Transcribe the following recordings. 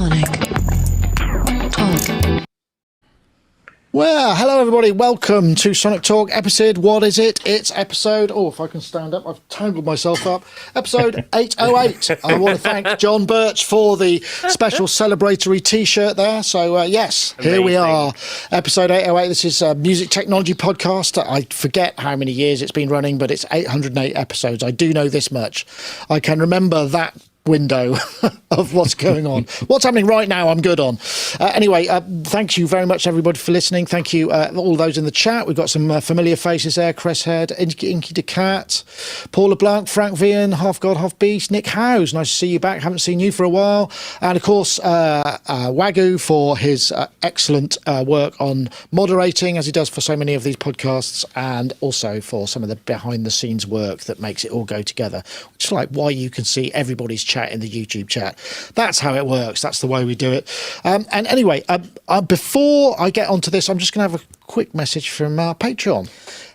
Sonic Talk. Well, hello everybody, welcome to Sonic Talk episode, what is it? It's episode, oh, if I can stand up, I've tangled myself up, episode 808. I want to thank John Birch for the special celebratory t-shirt there. So yes, amazing. Here we are, episode 808. This is a music technology podcast. I forget how many years it's been running, but it's 808 episodes. I do know this much. I can remember that window of what's going on. What's happening right now, I'm good on. Anyway, thank you very much, everybody, for listening. Thank you, all those in the chat. We've got some familiar faces there. Chris Head, Inky the Cat, Paul LeBlanc, Frank Vian, Half God, Half Beast, Nick Howes. Nice to see you back. Haven't seen you for a while. And, of course, Wagyu for his excellent work on moderating, as he does for so many of these podcasts, and also for some of the behind-the-scenes work that makes it all go together, which is like why you can see everybody's chat in the YouTube chat. That's how it works. That's the way we do it. And anyway, before I get onto this, I'm just going to have a quick message from Patreon.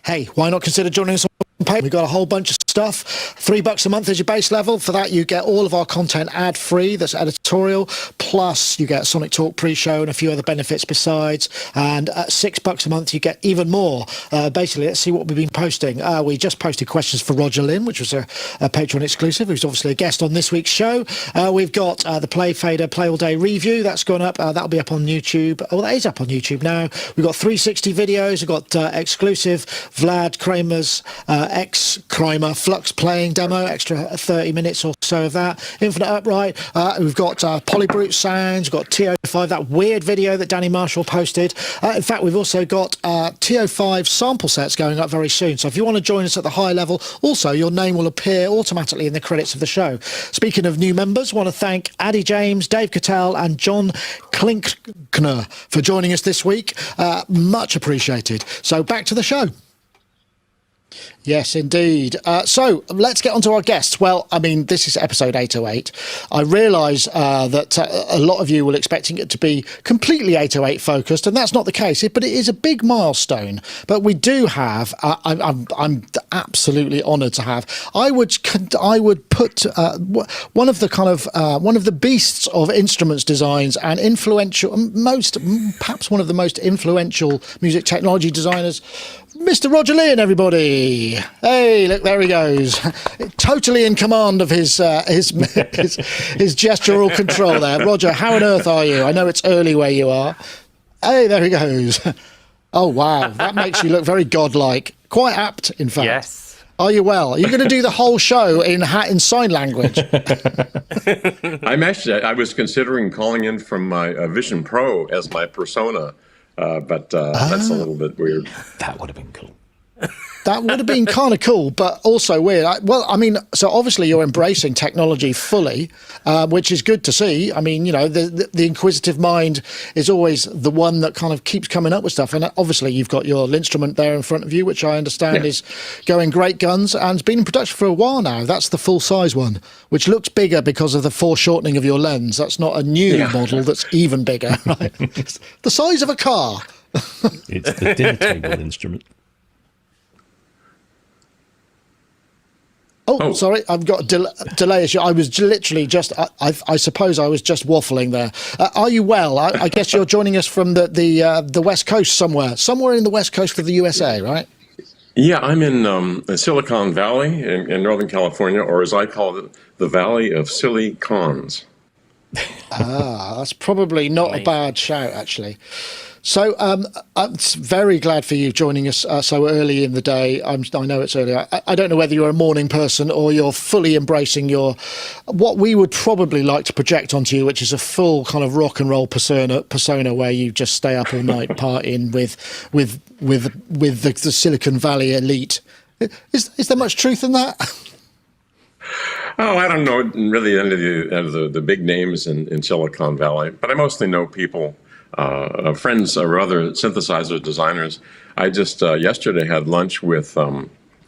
Hey, why not consider joining us on Patreon? We've got a whole bunch of stuff. $3 a month is your base level. For that, you get all of our content ad-free. That's editorial. Plus, you get Sonic Talk pre-show and a few other benefits besides. And at $6 a month, you get even more. Basically, let's see what we've been posting. We just posted questions for Roger Linn, which was a Patreon exclusive, who's obviously a guest on this week's show. We've got the Play Fader Play All Day review. That's gone up. That'll be up on YouTube. Oh, that is up on YouTube now. We've got 360 videos. We've got exclusive Vlad Kramer's ex-Kramer Flux playing demo, extra 30 minutes or so of that. Infinite Upright. We've got Polybrute sounds. We've got TO5, that weird video that Danny Marshall posted. In fact, we've also got TO5 sample sets going up very soon. So if you want to join us at the high level, also your name will appear automatically in the credits of the show. Speaking of new members, I want to thank Addy James, Dave Cattell and John Klinkner for joining us this week. Much appreciated. So back to the show. Yes, indeed. So let's get on to our guests. Well, I mean, this is episode 808. I realise that a lot of you were expecting it to be completely 808 focused, and that's not the case. But it is a big milestone. But we do have. I'm absolutely honoured to have. I would put one of the beasts of instruments designs and influential, perhaps one of the most influential music technology designers, Mr. Roger Linn, everybody. Hey, look, there he goes. Totally in command of his gestural control there. Roger, how on earth are you? I know it's early where you are. Hey, there he goes. Oh, wow. That makes you look very godlike. Quite apt, in fact. Yes. Are you well? Are you going to do the whole show in sign language? I was considering calling in from my Vision Pro as my persona, but that's a little bit weird. That would have been cool. That would have been kind of cool, but also weird. So obviously you're embracing technology fully, which is good to see. I mean, you know, the inquisitive mind is always the one that kind of keeps coming up with stuff. And obviously you've got your instrument there in front of you, which I understand is going great guns and it's been in production for a while now. That's the full size one, which looks bigger because of the foreshortening of your lens. That's not a new model that's even bigger, right? It's the size of a car. It's the dinner table instrument. Oh, sorry, I've got a delay issue. I was literally just, I suppose I was just waffling there. Are you well? I guess you're joining us from the West Coast somewhere in the West Coast of the USA, right? Yeah, I'm in Silicon Valley in Northern California, or as I call it, the Valley of Silly Cons. That's probably not a bad shout, actually. So I'm very glad for you joining us so early in the day. I know it's early. I don't know whether you're a morning person or you're fully embracing what we would probably like to project onto you, which is a full kind of rock and roll persona where you just stay up all night partying with the Silicon Valley elite. Is there much truth in that? Oh, I don't know really any of the big names in Silicon Valley, but I mostly know people. Friends or other synthesizer designers. I just yesterday had lunch with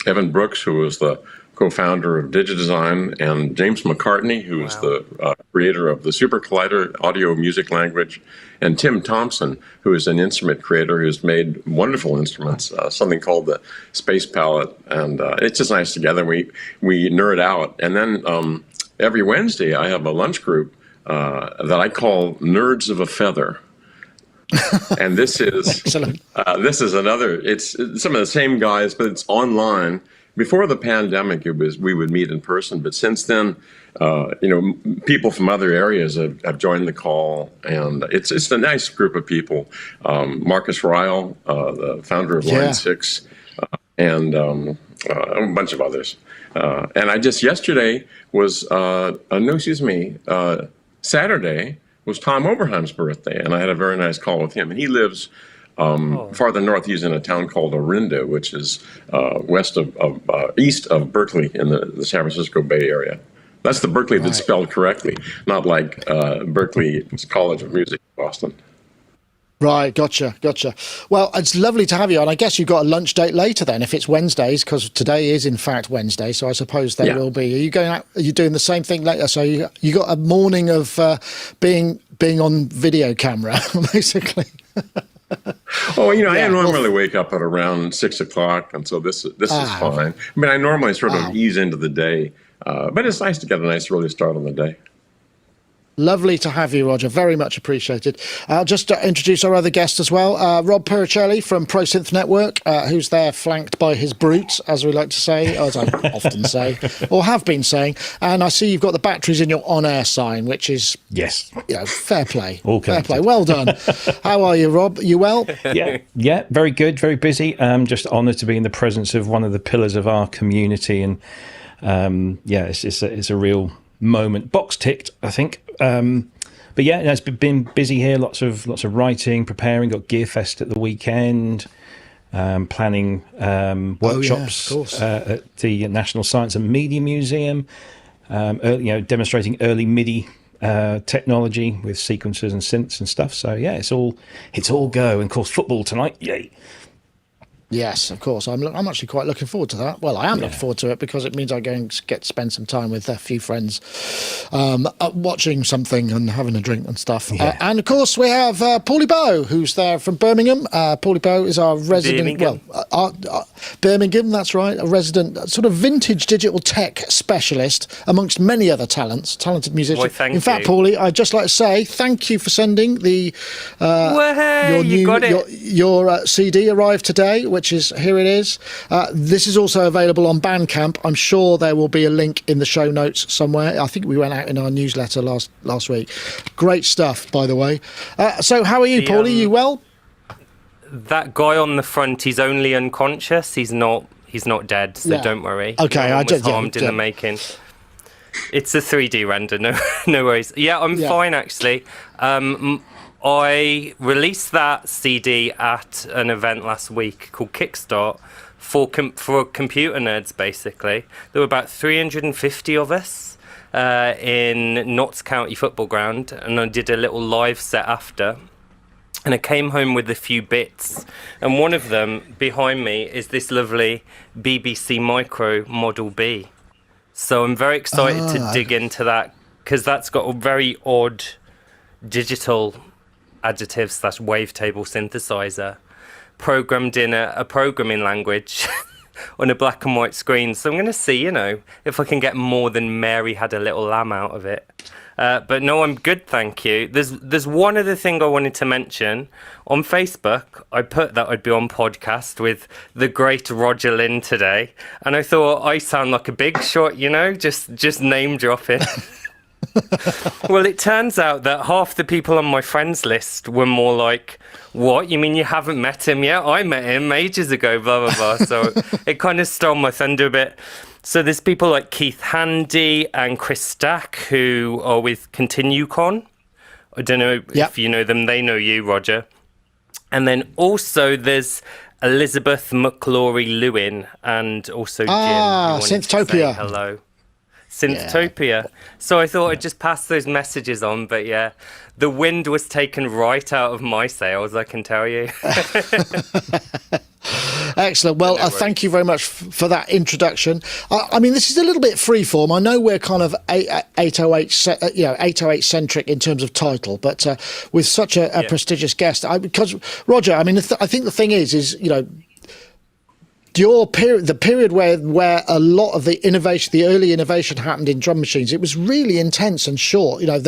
Evan Brooks, who was the co-founder of DigiDesign, and James McCartney, who is the creator of the Super Collider audio music language, and Tim Thompson, who is an instrument creator who's made wonderful instruments, something called the Space Palette, and it's just nice together. We nerd out, and then every Wednesday I have a lunch group that I call Nerds of a Feather. And this is another. It's some of the same guys, but it's online. Before the pandemic, we would meet in person, but since then, people from other areas have joined the call, and it's a nice group of people. Marcus Ryle, the founder of Line 6, and a bunch of others. And I just yesterday was Saturday was Tom Overheim's birthday, and I had a very nice call with him. And he lives farther north. He's in a town called Orinda, which is east of Berkeley in the San Francisco Bay Area. That's the Berkeley that's spelled correctly, not like Berkeley College of Music in Boston. Right, gotcha. Well, it's lovely to have you on. I guess you've got a lunch date later then, if it's Wednesdays, because today is in fact Wednesday. So I suppose there will be. Are you going out? Are you doing the same thing later? So you got a morning of being on video camera, basically. Oh, I normally wake up at around 6 o'clock, and so this is fine. I mean, I normally sort of ease into the day, but it's nice to get a nice early start on the day. Lovely to have you, Roger. Very much appreciated. Just to introduce our other guest as well, Rob Puricelli from Pro Synth Network, who's there flanked by his brute, as we like to say, as I often say, or have been saying. And I see you've got the batteries in your on-air sign, which is fair play. All fair connected. play. Well done. How are you, Rob? You well? Yeah, very good, very busy. Just honoured to be in the presence of one of the pillars of our community, and it's a real moment. Box ticked, I think. But yeah, it's been busy here. Lots of writing, preparing. Got Gearfest at the weekend. Planning workshops at the National Science and Media Museum. Demonstrating early MIDI technology with sequencers and synths and stuff. So yeah, it's all go. And of course, football tonight. Yay! Yes, of course. I'm actually quite looking forward to that. Well, I am looking forward to it because it means I go and get to spend some time with a few friends, watching something and having a drink and stuff. Yeah. And of course, we have Paulee Bow, who's there from Birmingham. Paulee Bow is our resident, Birmingham, that's right, a resident sort of vintage digital tech specialist amongst many other talented musicians. Well, thank In fact, you. Paulee, I'd just like to say thank you for sending the your CD arrived today, which is here it is. This is also available on Bandcamp. I'm sure there will be a link in the show notes somewhere. I think we went out in our newsletter last week. Great stuff, by the way. So how are you, Paulee? You well? That guy on the front, he's only unconscious. He's not dead, so don't worry. Okay, I just harmed in the making. It's a 3D render, no worries. Yeah, I'm fine actually. I released that CD at an event last week called Kickstart for computer nerds, basically. There were about 350 of us in Notts County Football Ground, and I did a little live set after. And I came home with a few bits, and one of them behind me is this lovely BBC Micro Model B. So I'm very excited to dig into that, because that's got a very odd digital additive / wavetable synthesizer programmed in a programming language on a black and white screen. So I'm going to see, if I can get more than Mary Had a Little Lamb out of it. But no, I'm good, thank you. There's one other thing I wanted to mention. On Facebook, I put that I'd be on podcast with the great Roger Linn today, and I thought I sound like a big shot, just name dropping. Well, it turns out that half the people on my friends list were more like, what? You mean you haven't met him yet? I met him ages ago, blah, blah, blah. So it kind of stole my thunder a bit. So there's people like Keith Handy and Chris Stack who are with ContinueCon. I don't know if you know them. They know you, Roger. And then also there's Elizabeth McClory-Lewin and also Jim. Synthtopia. Hello. Synthtopia. So I thought I'd just pass those messages on, but yeah, the wind was taken right out of my sails, I can tell you. Excellent. Well, thank you very much for that introduction. I mean, this is a little bit freeform. I know we're kind of 808 centric in terms of title, but with such a prestigious guest, because Roger, I mean, I think the thing is the period where a lot of the innovation, the early innovation happened in drum machines, it was really intense and short. I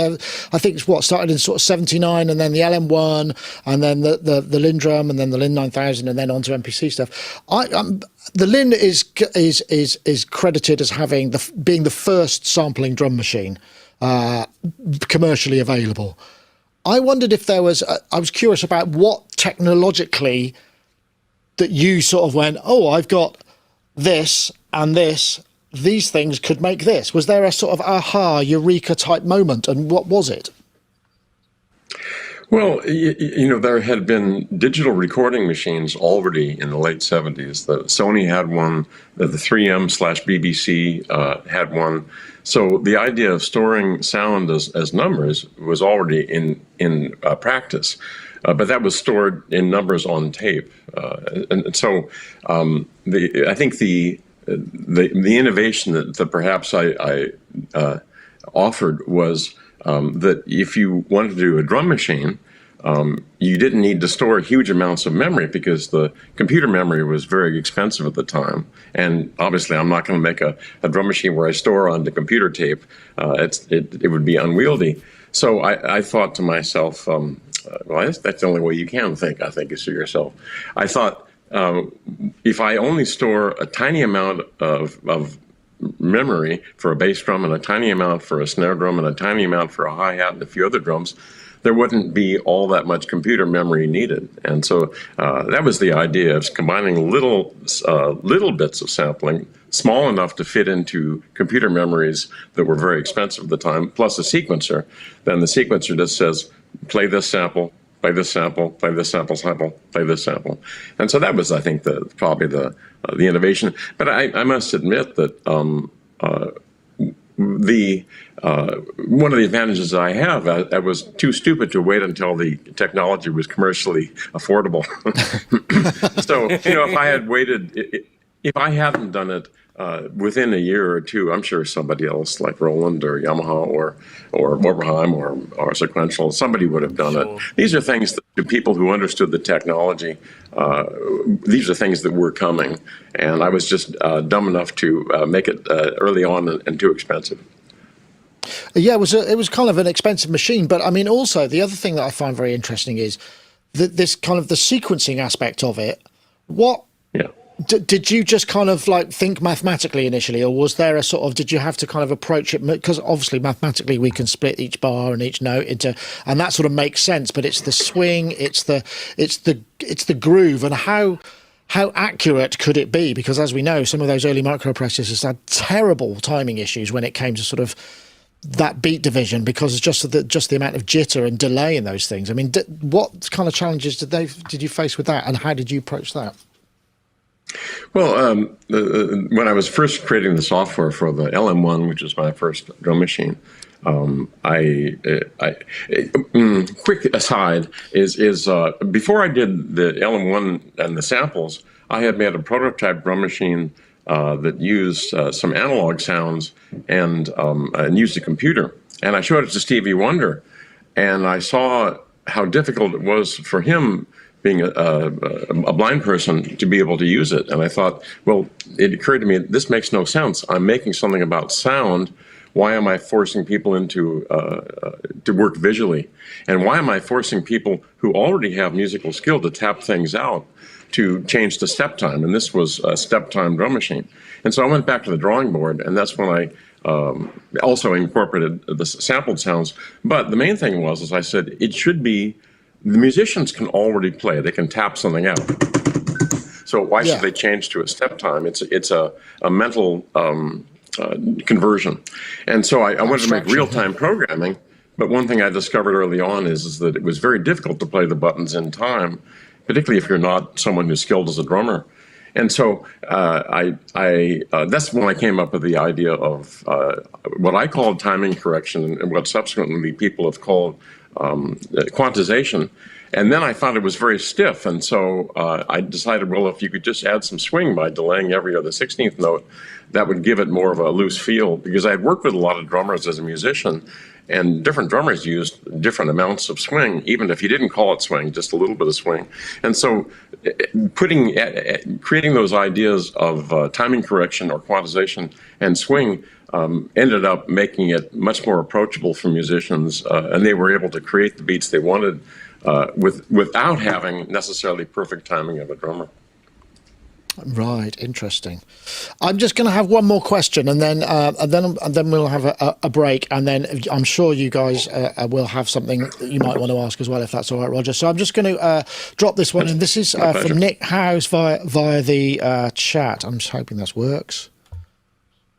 think it's what started in sort of 79, and then the LM1, and then the Linn drum, and then the Linn 9000, and then onto MPC stuff. The Linn is credited as being the first sampling drum machine commercially available. I wondered if there was. I was curious about what technologically that you sort of went, oh, I've got this and this. These things could make this. Was there a sort of aha, eureka type moment, and what was it? Well, there had been digital recording machines already in the late 70s. The Sony had one, the 3M/BBC had one. So the idea of storing sound as numbers was already in practice. But that was stored in numbers on tape, and so I think the innovation that perhaps I offered was that if you wanted to do a drum machine, you didn't need to store huge amounts of memory because the computer memory was very expensive at the time. And obviously, I'm not going to make a drum machine where I store on the computer tape. It would be unwieldy. So I thought to myself, well, that's the only way you can think, I think, is to yourself. I thought, if I only store a tiny amount of memory for a bass drum and a tiny amount for a snare drum and a tiny amount for a hi-hat and a few other drums, there wouldn't be all that much computer memory needed. And so that was the idea of combining little bits of sampling, small enough to fit into computer memories that were very expensive at the time, plus a sequencer. Then the sequencer just says, play this sample, play this sample, play this sample, play this sample. And so that was, I think, probably the innovation. But I must admit that one of the advantages I have, I was too stupid to wait until the technology was commercially affordable. So, if I had waited, if I hadn't done it within a year or two, I'm sure somebody else like Roland or Yamaha or Oberheim or Sequential, somebody would have done it. These are things that to people who understood the technology, these are things that were coming. And I was just dumb enough to make it early on and too expensive. Yeah, it was kind of an expensive machine. But I mean, also the other thing that I find very interesting is this kind of the sequencing aspect of it. Yeah. Did you just kind of like think mathematically initially, or was there a sort of, did you have to kind of approach it? Because obviously mathematically we can split each bar and each note into, and that sort of makes sense, but it's the swing, it's the groove, and how accurate could it be? Because as we know, some of those early microprocessors had terrible timing issues when it came to sort of that beat division, because it's just the amount of jitter and delay in those things. I mean, what kind of challenges did you face with that, and how did you approach that? Well, when I was first creating the software for the LM1, which was my first drum machine, quick aside is before I did the LM1 and the samples, I had made a prototype drum machine that used some analog sounds and used a computer. And I showed it to Stevie Wonder, and I saw how difficult it was for him, being a blind person, to be able to use it. And I thought, well, it occurred to me, this makes no sense. I'm making something about sound. Why am I forcing people into to work visually? And why am I forcing people who already have musical skill to tap things out to change to step time? And this was a step time drum machine. And so I went back to the drawing board, and that's when I also incorporated the sampled sounds. But the main thing was, as I said, it should be, the musicians can already play. They can tap something out. So why should they change to a step time? It's a mental conversion. And so I wanted to make real-time programming. But one thing I discovered early on is that it was very difficult to play the buttons in time, particularly if you're not someone who's skilled as a drummer. And so that's when I came up with the idea of what I called timing correction, and what subsequently people have called quantization. And then I found it was very stiff, and so I decided, well, if you could just add some swing by delaying every other 16th note, that would give it more of a loose feel, because I had worked with a lot of drummers as a musician, and different drummers used different amounts of swing, even if you didn't call it swing, just a little bit of swing. And so creating those ideas of timing correction or quantization and swing ended up making it much more approachable for musicians, and they were able to create the beats they wanted without having necessarily perfect timing of a drummer. Right, interesting. I'm just going to have one more question, and then we'll have a break, and then I'm sure you guys will have something that you might want to ask as well, if that's all right, Roger. So I'm just going to drop this one, and this is from Nick Howes via the chat. I'm just hoping this works.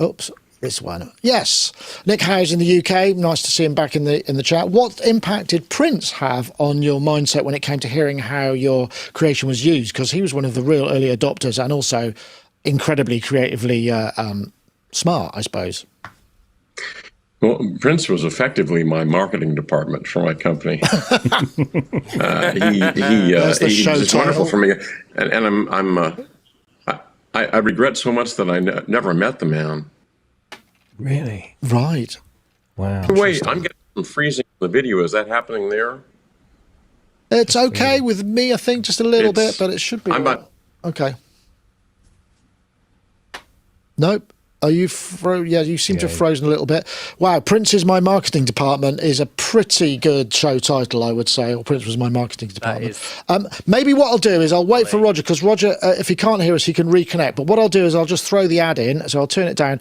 Oops. This one. Yes. Nick Howes in the UK. Nice to see him back in the chat. What impact did Prince have on your mindset when it came to hearing how your creation was used? Because he was one of the real early adopters and also incredibly creatively smart, I suppose. Well, Prince was effectively my marketing department for my company. He was wonderful for me, and I regret so much that I never met the man. Really? Right. Wow. Wait, I'm getting some freezing in the video. Is that happening there? It's okay with me, I think, just a little bit, but it should be. Okay. Nope. Are you Yeah, you seem to have frozen a little bit. Wow, Prince is my marketing department is a pretty good show title, I would say. Or Prince was my marketing department. Maybe what I'll do is I'll wait for Roger, because Roger, if he can't hear us, he can reconnect. But what I'll do is I'll just throw the ad in, so I'll turn it down.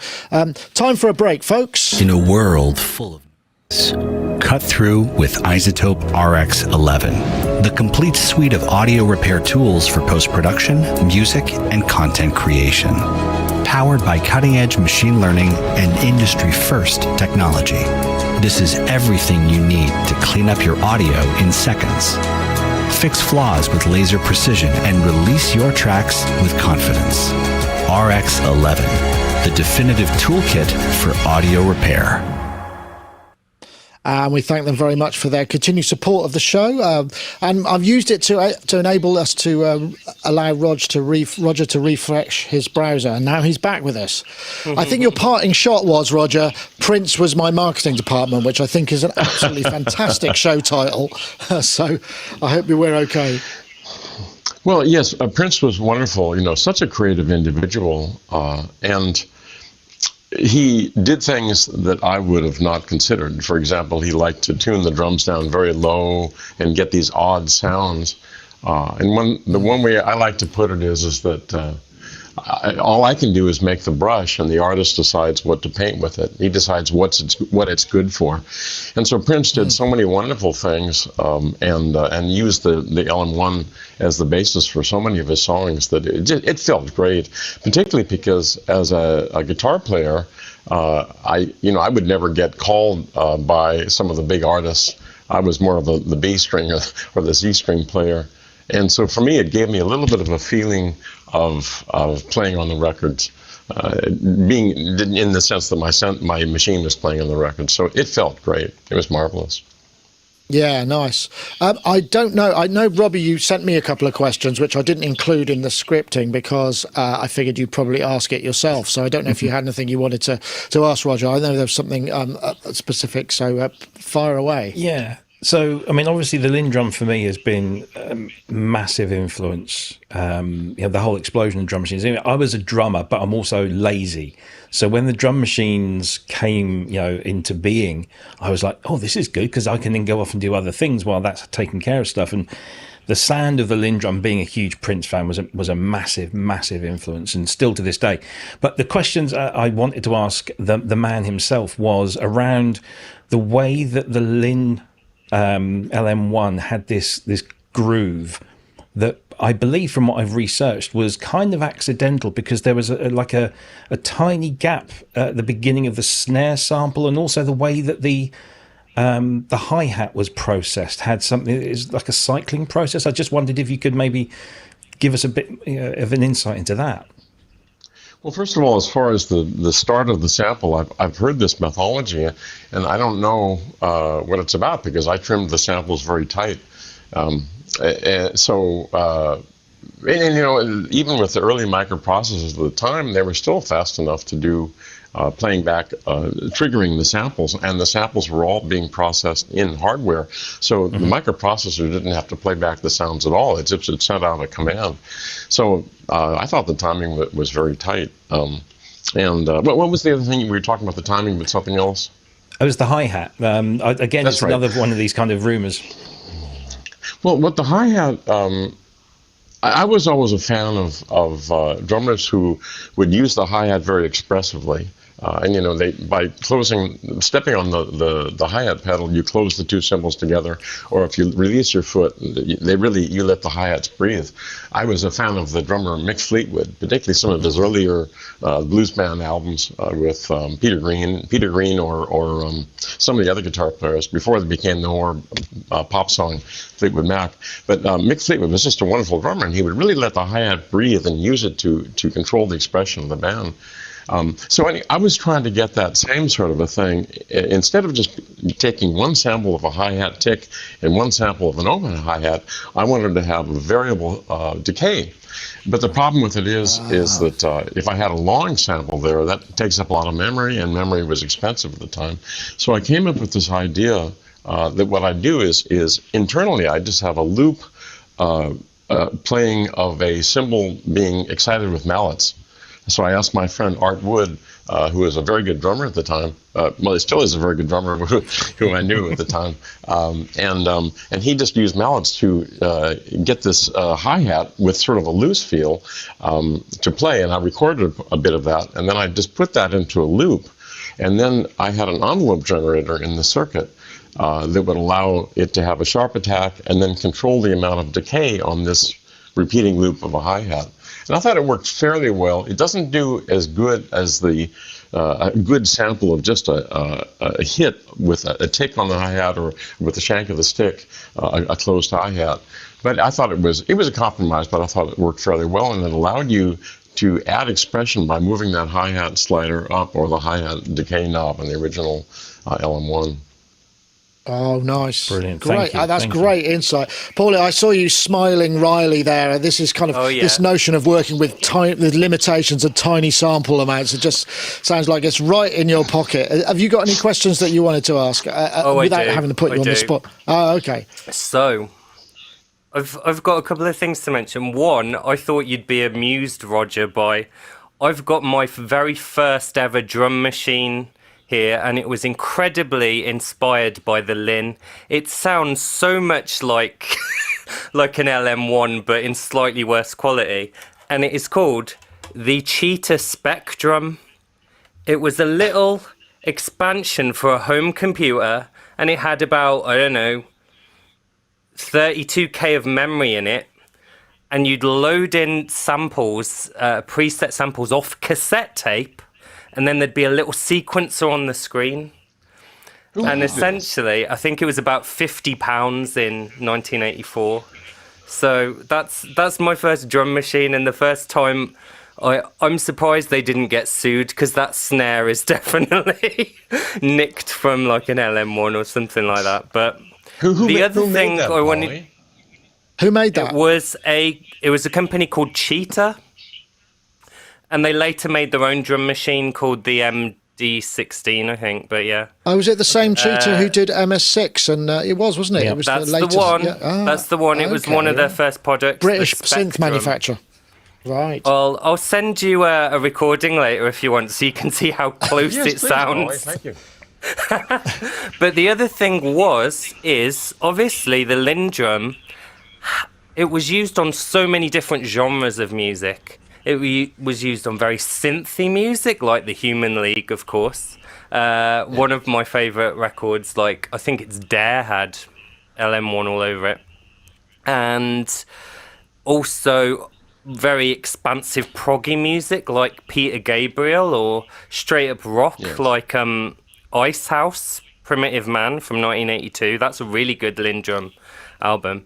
Time for a break, folks. In a world full of cut through with iZotope RX11, the complete suite of audio repair tools for post-production, music, and content creation. Powered by cutting-edge machine learning and industry-first technology. This is everything you need to clean up your audio in seconds. Fix flaws with laser precision and release your tracks with confidence. RX11, the definitive toolkit for audio repair. And we thank them very much for their continued support of the show. And I've used it to enable us to allow Roger to refresh his browser. And now he's back with us. I think your parting shot was, Roger, Prince was my marketing department, which I think is an absolutely fantastic show title. So I hope we're okay. Well, yes, Prince was wonderful. Such a creative individual. And he did things that I would have not considered. For example, he liked to tune the drums down very low and get these odd sounds. And the one way I like to put it is that all I can do is make the brush, and the artist decides what to paint with it. He decides what it's good for. And so Prince did so many wonderful things, and used the LM1 as the basis for so many of his songs that it felt great, particularly because as a guitar player, I would never get called by some of the big artists. I was more of the B string or the Z string player. And so for me, it gave me a little bit of a feeling of playing on the records, being in the sense that my machine was playing on the records. So it felt great. It was marvelous. Yeah, nice. I don't know. I know, Robbie, you sent me a couple of questions, which I didn't include in the scripting because I figured you'd probably ask it yourself. So I don't know if you had anything you wanted to ask, Roger. I know there's something specific, so fire away. Yeah. So, I mean, obviously the Linn drum for me has been a massive influence. The whole explosion of drum machines. I was a drummer, but I'm also lazy. So when the drum machines came, into being, I was like, oh, this is good because I can then go off and do other things while that's taking care of stuff. And the sound of the Linn drum, being a huge Prince fan, was a massive, massive influence, and still to this day. But the questions I wanted to ask the man himself was around the way that the Linn LM1 had this groove that I believe, from what I've researched, was kind of accidental because there was a tiny gap at the beginning of the snare sample, and also the way that the hi-hat was processed had something. It's like a cycling process. I just wondered if you could maybe give us a bit of an insight into that. Well, first of all, as far as the start of the sample, I've heard this methodology, and I don't know what it's about because I trimmed the samples very tight. And even with the early microprocessors at the time, they were still fast enough to do playing back, triggering the samples, and the samples were all being processed in hardware. So the microprocessor didn't have to play back the sounds at all. It just sent out a command. So I thought the timing was very tight. What was the other thing? We were talking about the timing, but something else? It was the hi-hat. Again, That's it's right. another one of these kind of rumors. Well, what the hi-hat, I was always a fan of drummers who would use the hi-hat very expressively. And by stepping on the hi-hat pedal, you close the two cymbals together, or if you release your foot, you let the hi-hats breathe. I was a fan of the drummer Mick Fleetwood, particularly some of his earlier blues band albums with Peter Green, or some of the other guitar players before they became the more pop song Fleetwood Mac. But Mick Fleetwood was just a wonderful drummer, and he would really let the hi-hat breathe and use it to control the expression of the band. I was trying to get that same sort of a thing. Instead of just taking one sample of a hi-hat tick and one sample of an open hi-hat, I wanted to have a variable decay. But the problem with it is that if I had a long sample there, that takes up a lot of memory, and memory was expensive at the time. So I came up with this idea that what I do is internally I just have a loop playing of a cymbal being excited with mallets. So I asked my friend Art Wood, who was a very good drummer at the time. He still is a very good drummer, who I knew at the time. And he just used mallets to get this hi-hat with sort of a loose feel to play. And I recorded a bit of that. And then I just put that into a loop. And then I had an envelope generator in the circuit that would allow it to have a sharp attack and then control the amount of decay on this repeating loop of a hi-hat. And I thought it worked fairly well. It doesn't do as good as a good sample of just a hit with a tick on the hi-hat or with the shank of the stick, a closed hi-hat. But I thought it was a compromise, but I thought it worked fairly well, and it allowed you to add expression by moving that hi-hat slider up or the hi-hat decay knob on the original LM1. Oh, nice. Brilliant. Great. Thank you. That's Thank great insight. Paulie, I saw you smiling wryly there. This is kind of this notion of working with the limitations of tiny sample amounts. It just sounds like it's right in your pocket. Have you got any questions that you wanted to ask without having to put you on the spot? Oh, okay. So, I've got a couple of things to mention. One, I thought you'd be amused, Roger, by I've got my very first ever drum machine here, and it was incredibly inspired by the Linn. It sounds so much like like an LM1, but in slightly worse quality. And it is called the Cheetah Spectrum. It was a little expansion for a home computer, and it had about, 32K of memory in it. And you'd load in samples, preset samples off cassette tape, and then there'd be a little sequencer on the screen. Ooh, and essentially, I think it was about £50 in 1984. So that's my first drum machine, and the first time I'm surprised they didn't get sued, because that snare is definitely nicked from like an LM1 or something like that. But who made that? Who made that? It was a company called Cheetah. And they later made their own drum machine called the MD16, I think. But yeah. Oh, was it the same Cheetah who did MS6? And it was, wasn't it? Yeah, It was that's the latest. one. Yeah. That's the one. It was one of their first products. British synth manufacturer. Right. Well, I'll send you a recording later if you want, so you can see how close it sounds. Thank you. But the other thing is obviously the Linn drum. It was used on so many different genres of music. It was used on very synthy music, like the Human League, of course. One of my favourite records, like I think it's Dare, had LM1 all over it. And also very expansive proggy music, like Peter Gabriel, or straight up rock, like Ice House, Primitive Man from 1982. That's a really good Linn drum album.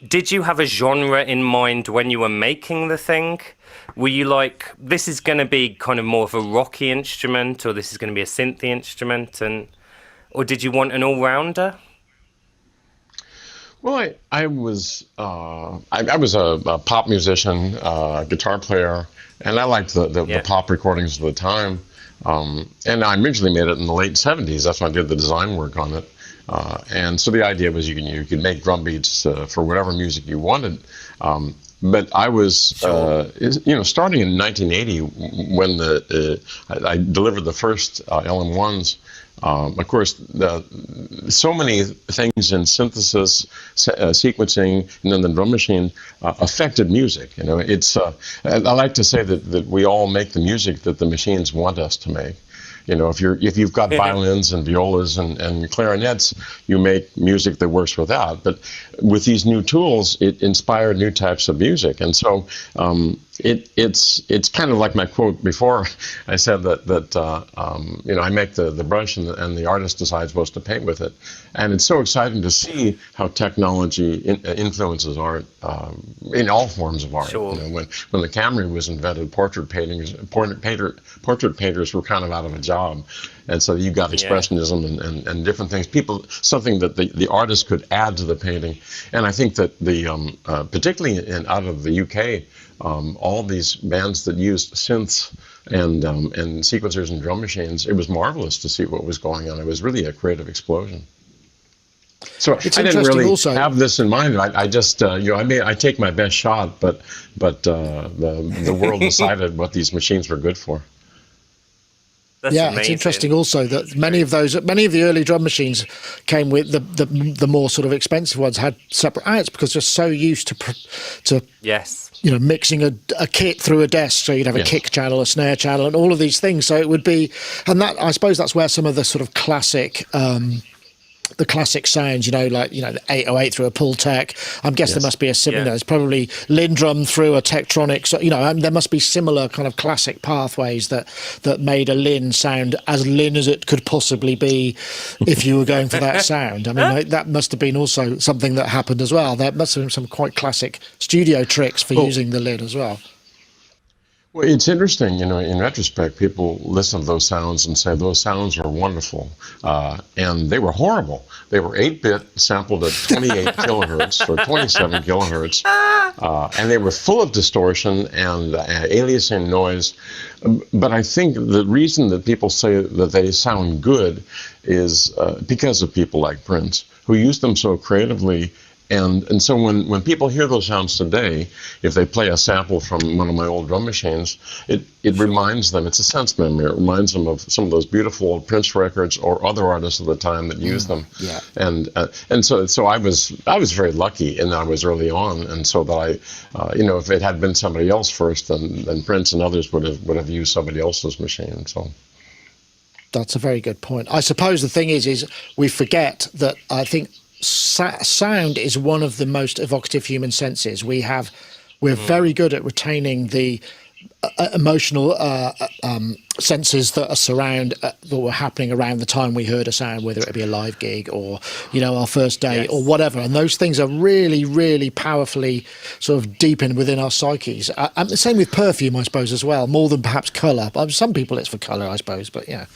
Did you have a genre in mind when you were making the thing? Were you like, this is going to be kind of more of a rocky instrument, or this is going to be a synthy instrument, or did you want an all-rounder? Well, I was a pop musician, guitar player, and I liked the pop recordings of the time. And I originally made it in the late '70s. That's when I did the design work on it. And so the idea was you could make drum beats for whatever music you wanted. But I was, starting in 1980 when I delivered the first LM1s. Of course, so many things in synthesis, sequencing, and then the drum machine affected music. It's. I like to say that we all make the music that the machines want us to make. If you've got violins and violas and clarinets, you make music that works with that. But with these new tools, it inspired new types of music, and so it's kind of like my quote before. I said that I make the brush and the artist decides what to paint with it, and it's so exciting to see how technology influences art in all forms of art. Sure. When the camera was invented, portrait painters were kind of out of a job. And so you got expressionism and different things. Something that the artist could add to the painting. And I think that particularly out of the UK, all these bands that used synths and sequencers and drum machines, it was marvelous to see what was going on. It was really a creative explosion. So I didn't really have this in mind. I just, I take my best shot, but the world decided what these machines were good for. That's amazing. It's interesting also that many of the early drum machines came with the more sort of expensive ones had separate outs because they're so used to mixing a kit through a desk. So you'd have a kick channel, a snare channel, and all of these things. So it would be, and that I suppose that's where some of the sort of classic. The classic sounds, like the 808 through a Pultec. I'm guessing there must be a similar. There's probably Linn drum through a Tektronix. So, there must be similar kind of classic pathways that made a Linn sound as Linn as it could possibly be if you were going for that sound. I mean, that must have been also something that happened as well. There must have been some quite classic studio tricks for using the Linn as well. Well, it's interesting, in retrospect, people listen to those sounds and say those sounds are wonderful, and they were horrible. They were 8-bit, sampled at 28 kilohertz or 27 kilohertz, and they were full of distortion and aliasing noise. But I think the reason that people say that they sound good is because of people like Prince, who used them so creatively. And so when people hear those sounds today, if they play a sample from one of my old drum machines, it reminds them, it's a sense memory, it reminds them of some of those beautiful old Prince records or other artists of the time that used them. Yeah. And so I was very lucky in that I was early on, and so that if it had been somebody else first, then Prince and others would have used somebody else's machine. So. That's a very good point. I suppose the thing is we forget that I think sound is one of the most evocative human senses. We're very good at retaining the emotional senses that that were happening around the time we heard a sound, whether it be a live gig or our first day or whatever. And those things are really, really powerfully sort of deepened within our psyches. And the same with perfume, I suppose, as well, more than perhaps colour. Some people it's for colour, I suppose, but yeah.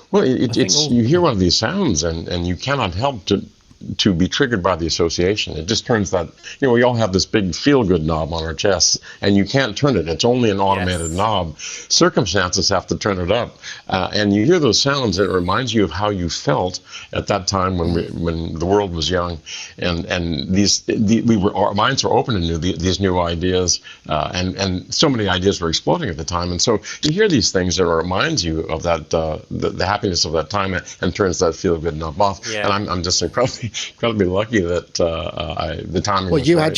Well, you hear one of these sounds and you cannot help to be triggered by the association. It just turns that, we all have this big feel-good knob on our chests, and you can't turn it. It's only an automated knob. Circumstances have to turn it up. And you hear those sounds, and it reminds you of how you felt at that time when the world was young. And our minds were open to these new ideas, and so many ideas were exploding at the time. And so you hear these things that reminds you of that, the happiness of that time, and turns that feel-good knob off. Yeah. And I'm just incredibly lucky that the timing was right.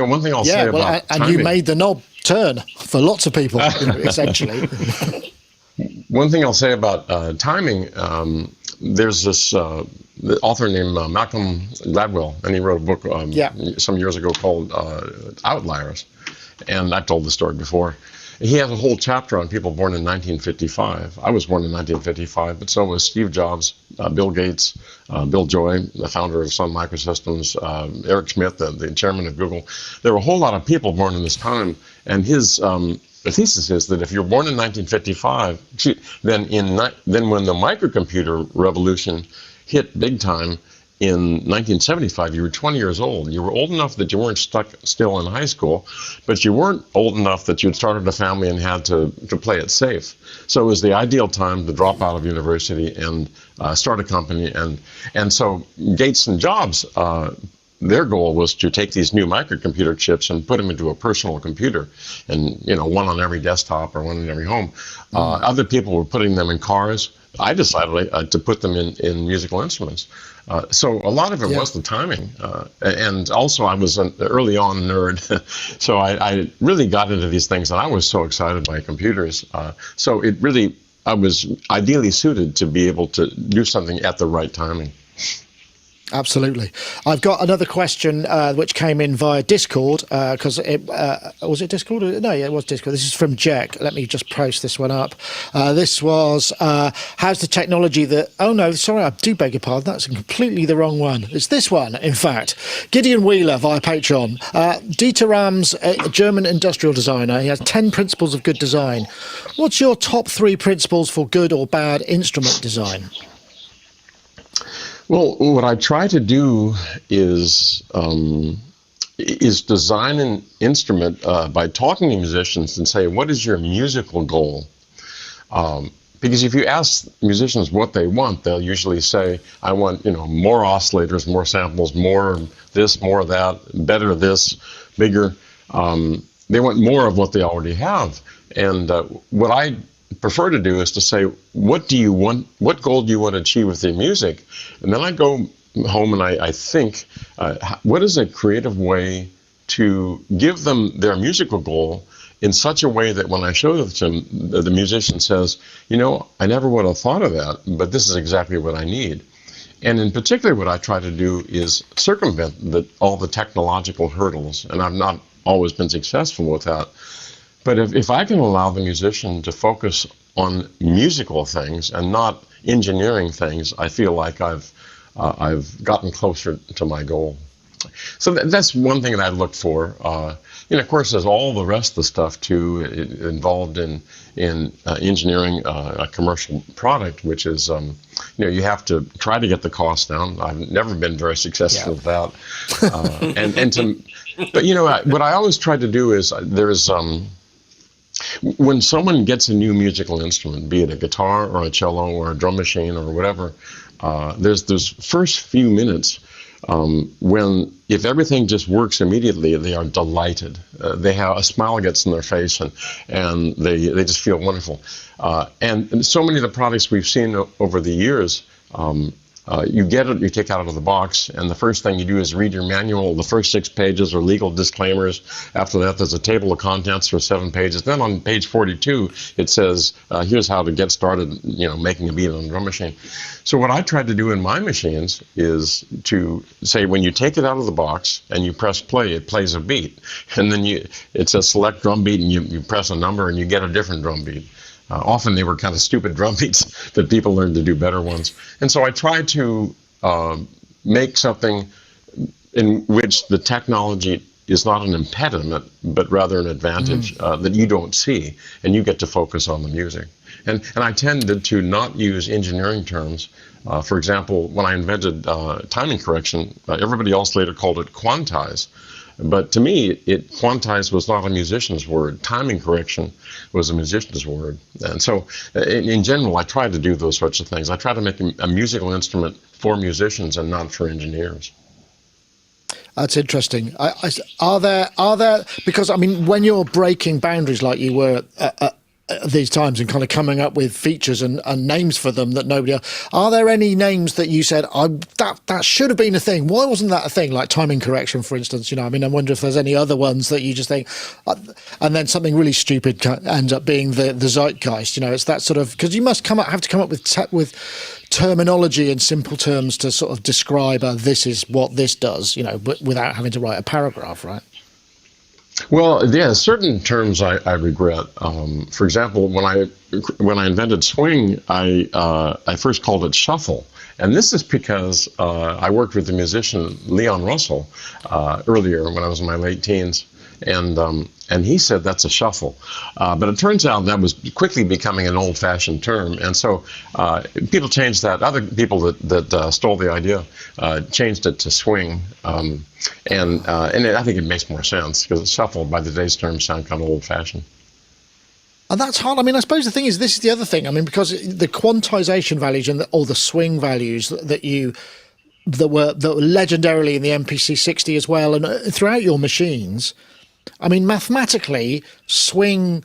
One thing I'll say about timing, you made the knob turn for lots of people, essentially. One thing I'll say about timing, there's this author named Malcolm Gladwell, and he wrote a book some years ago called Outliers, and I've told the story before. He has a whole chapter on people born in 1955. I was born in 1955, but so was Steve Jobs, Bill Gates, Bill Joy, the founder of Sun Microsystems, Eric Schmidt, the chairman of Google. There were a whole lot of people born in this time, and his thesis is that if you're born in 1955, then when the microcomputer revolution hit big time, in 1975, you were 20 years old. You were old enough that you weren't stuck still in high school, but you weren't old enough that you'd started a family and had to play it safe. So it was the ideal time to drop out of university and start a company. And so Gates and Jobs, their goal was to take these new microcomputer chips and put them into a personal computer, and one on every desktop or one in every home. Other people were putting them in cars. I decided to put them in musical instruments. So a lot of it was the timing. And also I was an early on nerd. So I really got into these things, and I was so excited by computers. So I was ideally suited to be able to do something at the right timing. Absolutely. I've got another question which came in via Discord, because was it Discord? No, yeah, it was Discord. This is from Jek. Let me just post this one up. This was, how's the technology that... Oh, no, sorry, I do beg your pardon. That's completely the wrong one. It's this one, in fact. Gideon Wheeler via Patreon. Dieter Rams, a German industrial designer. He has 10 principles of good design. What's your top 3 principles for good or bad instrument design? Well, what I try to do is design an instrument by talking to musicians and say, what is your musical goal? Because if you ask musicians what they want, they'll usually say, I want, more oscillators, more samples, more this, more that, better this, bigger. They want more of what they already have. And what I prefer to do is to say, what do you want, what goal do you want to achieve with your music? And then I go home and I think, what is a creative way to give them their musical goal in such a way that when I show it to them, the musician says, I never would have thought of that, but this is exactly what I need. And in particular, what I try to do is circumvent all the technological hurdles, and I've not always been successful with that. But if I can allow the musician to focus on musical things and not engineering things, I feel like I've gotten closer to my goal. So that's one thing that I look for. Of course, there's all the rest of the stuff too involved in engineering a commercial product, which is you have to try to get the cost down. I've never been very successful with that. But what I always try to do is there's when someone gets a new musical instrument, be it a guitar or a cello or a drum machine or whatever, there's those first few minutes when, if everything just works immediately, they are delighted. They have a smile gets in their face, and they just feel wonderful. And so many of the products we've seen over the years, you get it, you take it out of the box, and the first thing you do is read your manual. The first 6 pages are legal disclaimers. After that, there's a table of contents for 7 pages. Then on page 42, it says, here's how to get started, making a beat on a drum machine. So what I try to do in my machines is to say, when you take it out of the box and you press play, it plays a beat. And then it says select drum beat, and you press a number and you get a different drum beat. Often they were kind of stupid drum beats, but people learned to do better ones. And so I try to make something in which the technology is not an impediment, but rather an advantage that you don't see, and you get to focus on the music. And I tended to not use engineering terms. For example, when I invented timing correction, everybody else later called it quantize. But to me, quantize was not a musician's word. Timing correction was a musician's word. And so, in general, I try to do those sorts of things. I try to make a musical instrument for musicians and not for engineers. That's interesting. Are there? Because when you're breaking boundaries like you were these times and kind of coming up with features and names for them that nobody else, are there any names that you said that should have been a thing? Why wasn't that a thing? Like timing correction, for instance. I wonder if there's any other ones that you just think, and then something really stupid ends up being the zeitgeist. It's that sort of, because you must have to come up with terminology in simple terms to sort of describe this is what this does. Without having to write a paragraph, right? Well, yeah, certain terms I regret. For example, when I invented swing, I first called it shuffle, and this is because I worked with the musician Leon Russell earlier when I was in my late teens, And he said that's a shuffle. But it turns out that was quickly becoming an old-fashioned term. And so people changed that. Other people that stole the idea changed it to swing. And I think it makes more sense because shuffle, by today's terms, sound kind of old-fashioned. And that's hard. I mean, I suppose the thing is, this is the other thing. I mean, because the quantization values or the swing values that were legendarily in the MPC 60 as well, and throughout your machines, I mean, mathematically, swing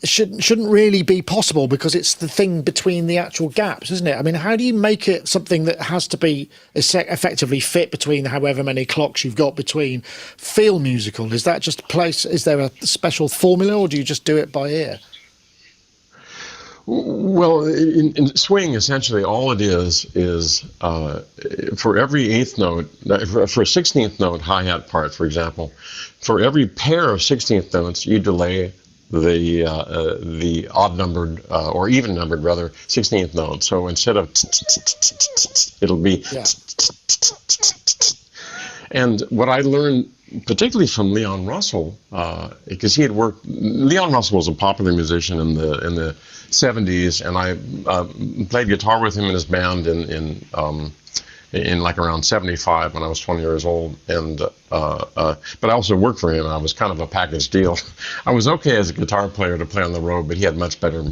shouldn't really be possible because it's the thing between the actual gaps, isn't it? I mean, how do you make it something that has to be effectively fit between however many clocks you've got between feel musical? Is that just is there a special formula, or do you just do it by ear? Well, in swing, essentially, all it is for every eighth note, for a 16th note hi-hat part, for example, for every pair of 16th notes, you delay the odd-numbered, or even-numbered, rather, 16th note. So instead of it'll be... And what I learned, particularly from Leon Russell, because he had worked... Leon Russell was a popular musician in the 70s, and I played guitar with him in his band in like around 75 when I was 20 years old, and but I also worked for him, and I was kind of a package deal. I was okay as a guitar player to play on the road, but he had much better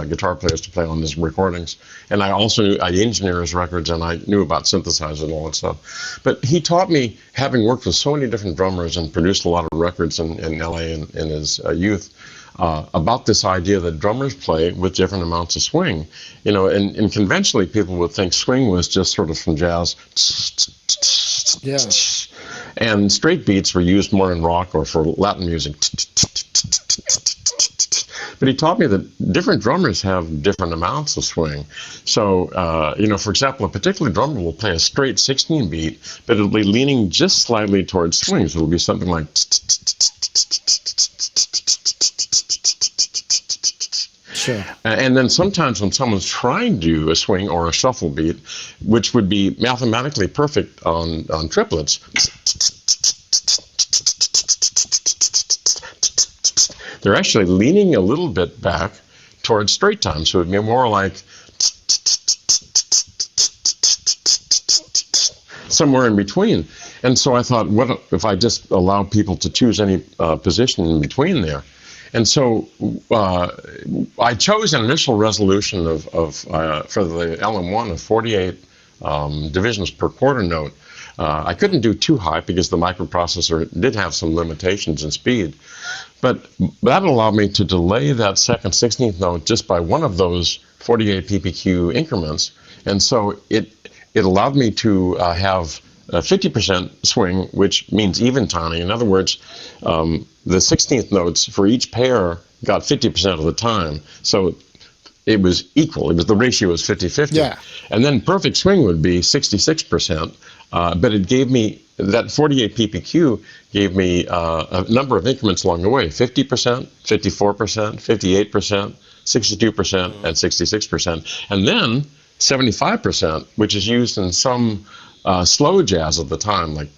guitar players to play on his recordings. And I engineered his records, and I knew about synthesizers and all that stuff. But he taught me, having worked with so many different drummers and produced a lot of records in LA in his youth, about this idea that drummers play with different amounts of swing. You know, and conventionally people would think swing was just sort of from jazz. Yeah. And straight beats were used more in rock or for Latin music. But he taught me that different drummers have different amounts of swing. So, you know, for example, a particular drummer will play a straight 16 beat, but it'll be leaning just slightly towards swing. So it'll be something like... Sure. And then sometimes when someone's trying to do a swing or a shuffle beat, which would be mathematically perfect on triplets, they're actually leaning a little bit back towards straight time. So it would be more like somewhere in between. And so I thought, what if I just allow people to choose any position in between there? And so I chose an initial resolution for the LM1 of 48 divisions per quarter note. I couldn't do too high because the microprocessor did have some limitations in speed. But that allowed me to delay that second 16th note just by one of those 48 PPQ increments. And so it allowed me to have 50% swing, which means even timing. In other words, the 16th notes for each pair got 50% of the time. So it was equal. The ratio was 50-50. Yeah. And then perfect swing would be 66%. But it gave me, that 48 PPQ gave me a number of increments along the way: 50%, 54%, 58%, 62%, and 66%. And then 75%, which is used in some slow jazz at the time, like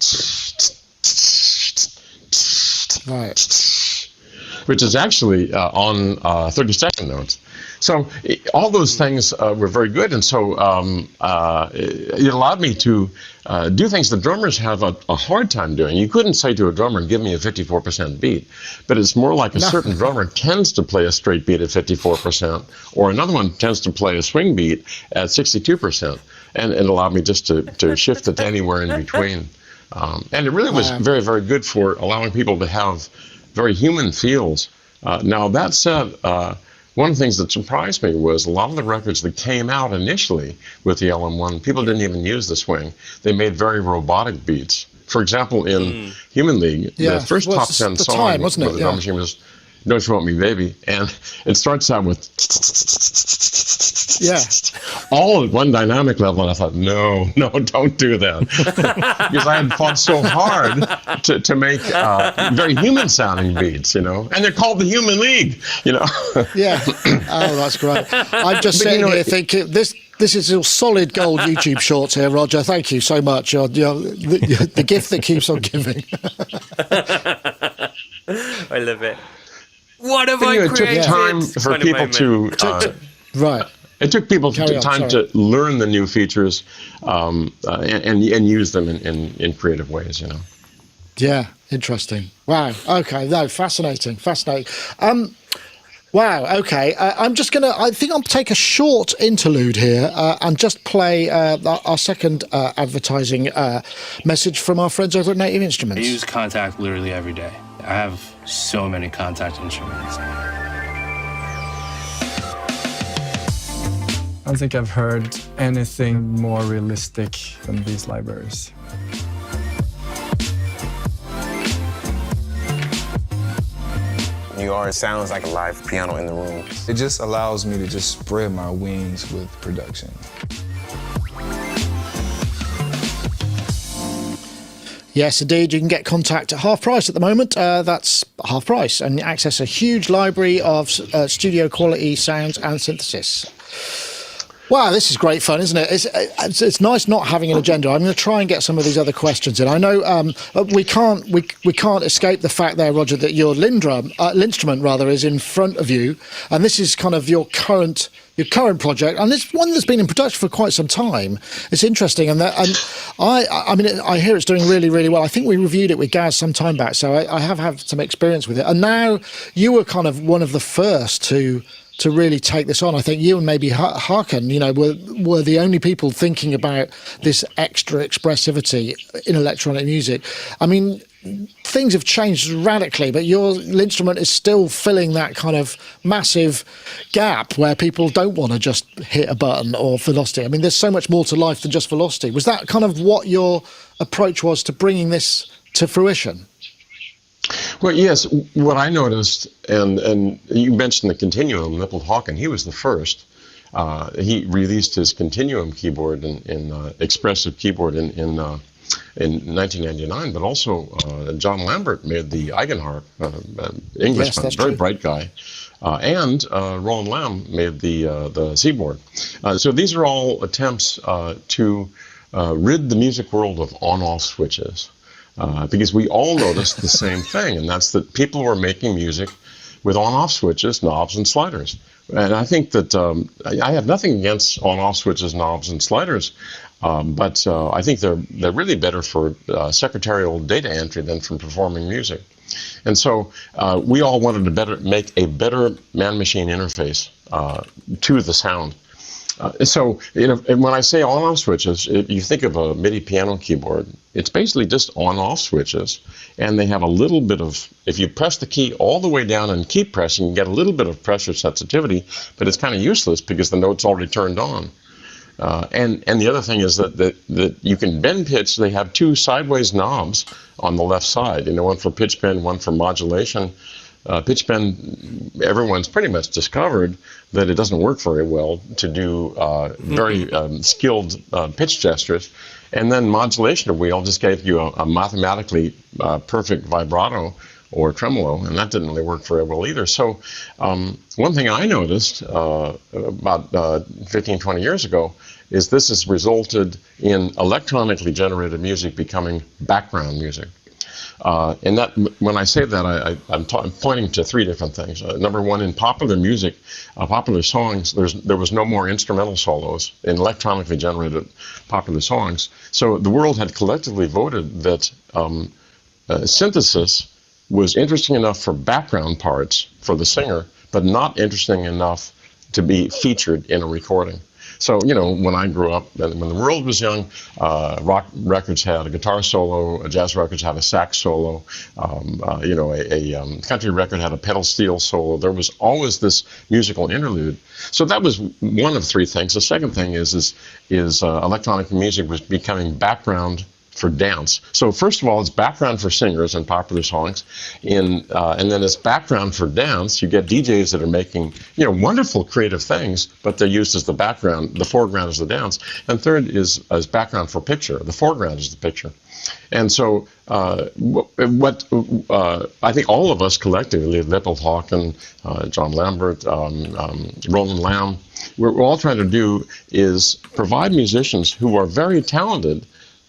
right, which is actually on 32nd notes. So all those things were very good, and so it allowed me to do things that drummers have a hard time doing. You couldn't say to a drummer, give me a 54% beat, but it's more like a certain drummer tends to play a straight beat at 54%, or another one tends to play a swing beat at 62%, and it allowed me just to shift it anywhere in between. And it really was very, very good for allowing people to have very human feels. Now, that said, one of the things that surprised me was a lot of the records that came out initially with the LM1, people didn't even use the swing. They made very robotic beats. For example, in Human League, the first top 10 song with the drum machine was Don't You Want Me, Baby? And it starts out with all at one dynamic level, and I thought, no, don't do that. Because I had fought so hard to make very human-sounding beats, you know? And they're called the Human League, you know? Yeah. Oh, that's great. I'm just sitting here thinking, this is a solid gold YouTube shorts here, Roger. Thank you so much. The gift that keeps on giving. I love it. What have You I know, it took created? time for Kind of people moment. to. Right. It took people Carry on, time sorry. to learn the new features and use them in creative ways. You know. Yeah, interesting. Wow. Okay. No, fascinating. Wow. Okay. I think I'll take a short interlude here and just play our second advertising message from our friends over at Native I Instruments. use Kontakt literally every day. I have so many Kontakt instruments. I don't think I've heard anything more realistic than these libraries. It sounds like a live piano in the room. It just allows me to just spread my wings with production. Yes, indeed. You can get Kontakt at half price at the moment. That's half price, and access a huge library of studio quality sounds and synthesis. Wow, this is great fun, isn't it? It's nice not having an agenda. I'm going to try and get some of these other questions in. I know we can't escape the fact there, Roger, that your Linstrument rather is in front of you, and this is kind of your current project, and it's one that's been in production for quite some time. It's interesting, and I mean, I hear it's doing really, really well. I think we reviewed it with Gaz some time back, so I have had some experience with it. And now you were kind of one of the first to really take this on. I think you and maybe Harkin, were the only people thinking about this extra expressivity in electronic music. I mean, things have changed radically, but your Linstrument is still filling that kind of massive gap where people don't want to just hit a button or velocity. I mean, there's so much more to life than just velocity. Was that kind of what your approach was to bringing this to fruition? Well, yes. What I noticed, and you mentioned the Continuum, Nipple Hawken. He was the first. He released his Continuum keyboard in expressive keyboard in 1999. But also, John Lambert made the Eigenharp, Englishman, that's very true. bright guy, and Roland Lamb made the Seaboard. So these are all attempts to rid the music world of on-off switches. Because we all noticed the same thing, and that's that people were making music with on-off switches, knobs, and sliders. And I think that I have nothing against on-off switches, knobs, and sliders, but I think they're really better for secretarial data entry than for performing music. And so we all wanted to make a better man-machine interface to the sound. So, when I say on-off switches, if you think of a MIDI piano keyboard, it's basically just on-off switches, and they have a little bit of, if you press the key all the way down and keep pressing, you get a little bit of pressure sensitivity, but it's kind of useless because the note's already turned on. And the other thing is that you can bend pitch. They have two sideways knobs on the left side, one for pitch bend, one for modulation. Pitch bend, everyone's pretty much discovered that it doesn't work very well to do very skilled pitch gestures. And then modulation wheel just gave you a mathematically perfect vibrato or tremolo, and that didn't really work very well either. So one thing I noticed about 15, 20 years ago is this has resulted in electronically generated music becoming background music. And that, when I say that, I'm pointing to three different things. Number one, in popular music, popular songs, there was no more instrumental solos in electronically generated popular songs. So the world had collectively voted that synthesis was interesting enough for background parts for the singer, but not interesting enough to be featured in a recording. So, when I grew up, when the world was young, rock records had a guitar solo, jazz records had a sax solo, a country record had a pedal steel solo. There was always this musical interlude. So that was one of three things. The second thing is electronic music was becoming background for dance. So first of all, it's background for singers and popular songs, and then it's background for dance. You get DJs that are making wonderful creative things, but they're used as the background. The foreground is the dance, and third is as background for picture. The foreground is the picture. And so what I think all of us collectively, Nipple Hawken, John Lambert, Roland Lamb, we're all trying to do is provide musicians who are very talented,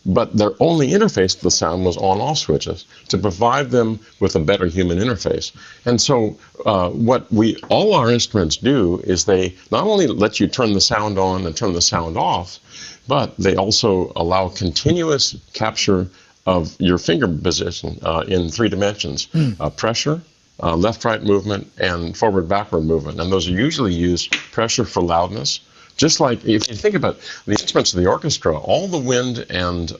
but their only interface to the sound was on-off switches to provide them with a better human interface. And so what all our instruments do is they not only let you turn the sound on and turn the sound off, but they also allow continuous capture of your finger position in 3 dimensions, pressure, left-right movement, and forward-backward movement. And those are usually used pressure for loudness. Just like if you think about the instruments of the orchestra, all the wind and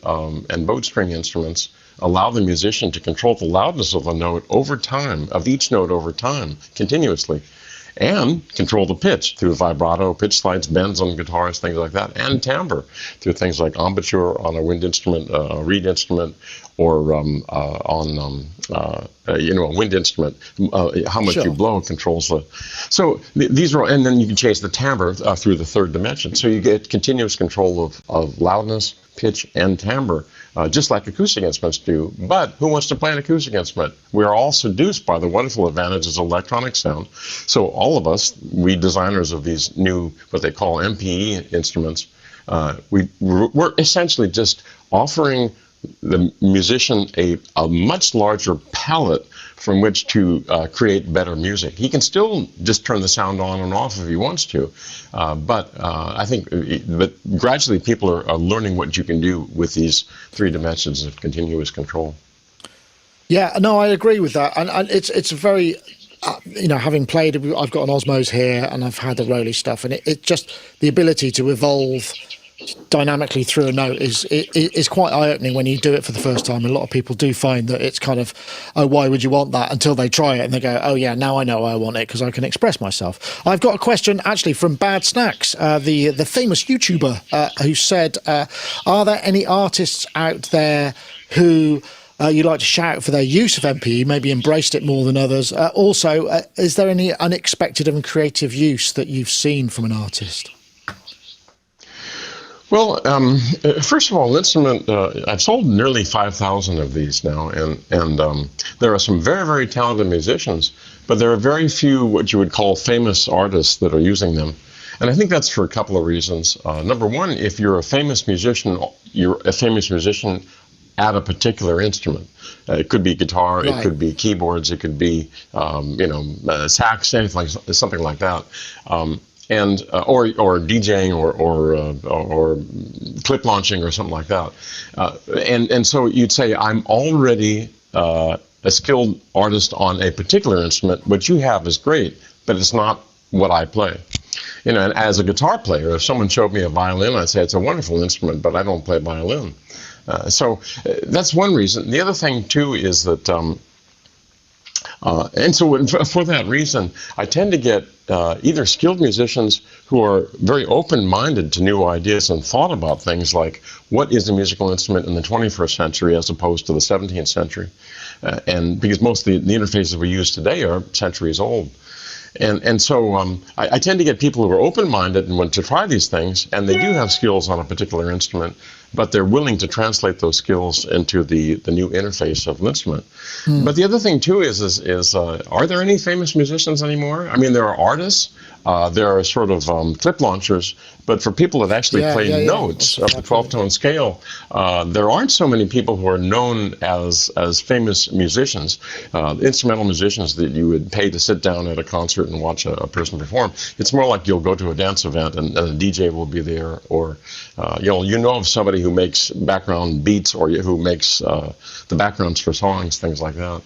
bowed string instruments allow the musician to control the loudness of the note over time, of each note over time, continuously, and control the pitch through vibrato, pitch slides, bends on guitars, things like that, and timbre through things like embouchure on a wind instrument, a reed instrument, or on a wind instrument. How much you blow controls the. So these are, and then you can change the timbre through the 3rd dimension. So you get continuous control of loudness, pitch, and timbre, just like acoustic instruments do. But who wants to play an acoustic instrument? We are all seduced by the wonderful advantages of electronic sound. So all of us, we designers of these new, what they call MPE instruments, we're essentially just offering the musician a much larger palette from which to create better music. He can still just turn the sound on and off if he wants to, but I think gradually people are learning what you can do with these 3 dimensions of continuous control. Yeah, no, I agree with that, and it's a very, having played, I've got an Osmos here, and I've had the Roly stuff, and it just the ability to evolve dynamically through a note is quite eye-opening when you do it for the first time. A lot of people do find that it's kind of, oh, why would you want that, until they try it and they go, oh yeah, now I know I want it because I can express myself. I've got a question actually from Bad Snacks, the famous YouTuber, who said, are there any artists out there who you'd like to shout for their use of MPE, maybe embraced it more than others? Also, is there any unexpected and creative use that you've seen from an artist? Well, first of all, instrument, I've sold nearly 5,000 of these now, and there are some very, very talented musicians, but there are very few what you would call famous artists that are using them. And I think that's for a couple of reasons. Number one, if you're a famous musician, you're a famous musician at a particular instrument. It could be guitar, right. It could be keyboards, it could be, sax, something like that. And or DJing or clip launching or something like that, and so you'd say I'm already a skilled artist on a particular instrument. What you have is great, but it's not what I play. And as a guitar player, if someone showed me a violin, I'd say it's a wonderful instrument, but I don't play violin. So that's one reason. The other thing too is that. And so for that reason, I tend to get either skilled musicians who are very open-minded to new ideas and thought about things like what is a musical instrument in the 21st century as opposed to the 17th century. And because most of the interfaces we use today are centuries old. And so I tend to get people who are open-minded and want to try these things, and they do have skills on a particular instrument, but they're willing to translate those skills into the new interface of an instrument. But the other thing too is are there any famous musicians anymore? I mean, there are artists, there are sort of clip launchers, but for people that actually play notes of the 12-tone scale, there aren't so many people who are known as famous musicians, instrumental musicians that you would pay to sit down at a concert and watch a person perform. It's more like you'll go to a dance event and a DJ will be there, or you know of somebody who makes background beats or who makes the backgrounds for songs, things like that.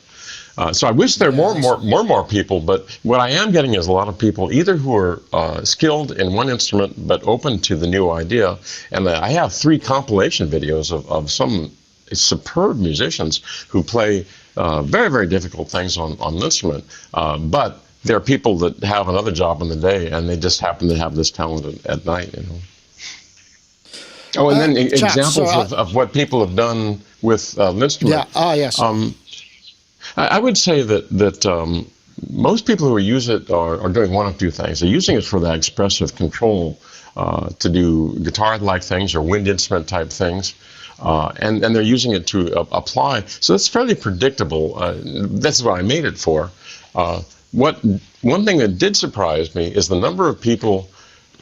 So I wish there were more people, but what I am getting is a lot of people either who are skilled in one instrument but open to the new idea. And I have 3 compilation videos of some superb musicians who play very, very difficult things on an instrument. But there are people that have another job in the day and they just happen to have this talent at night, Oh, and then examples of what people have done with an instrument. Yes. I would say that most people who use it are doing one of 2 things. They're using it for that expressive control to do guitar-like things or wind instrument type things, and they're using it to apply. So it's fairly predictable. That's what I made it for. One thing that did surprise me is the number of people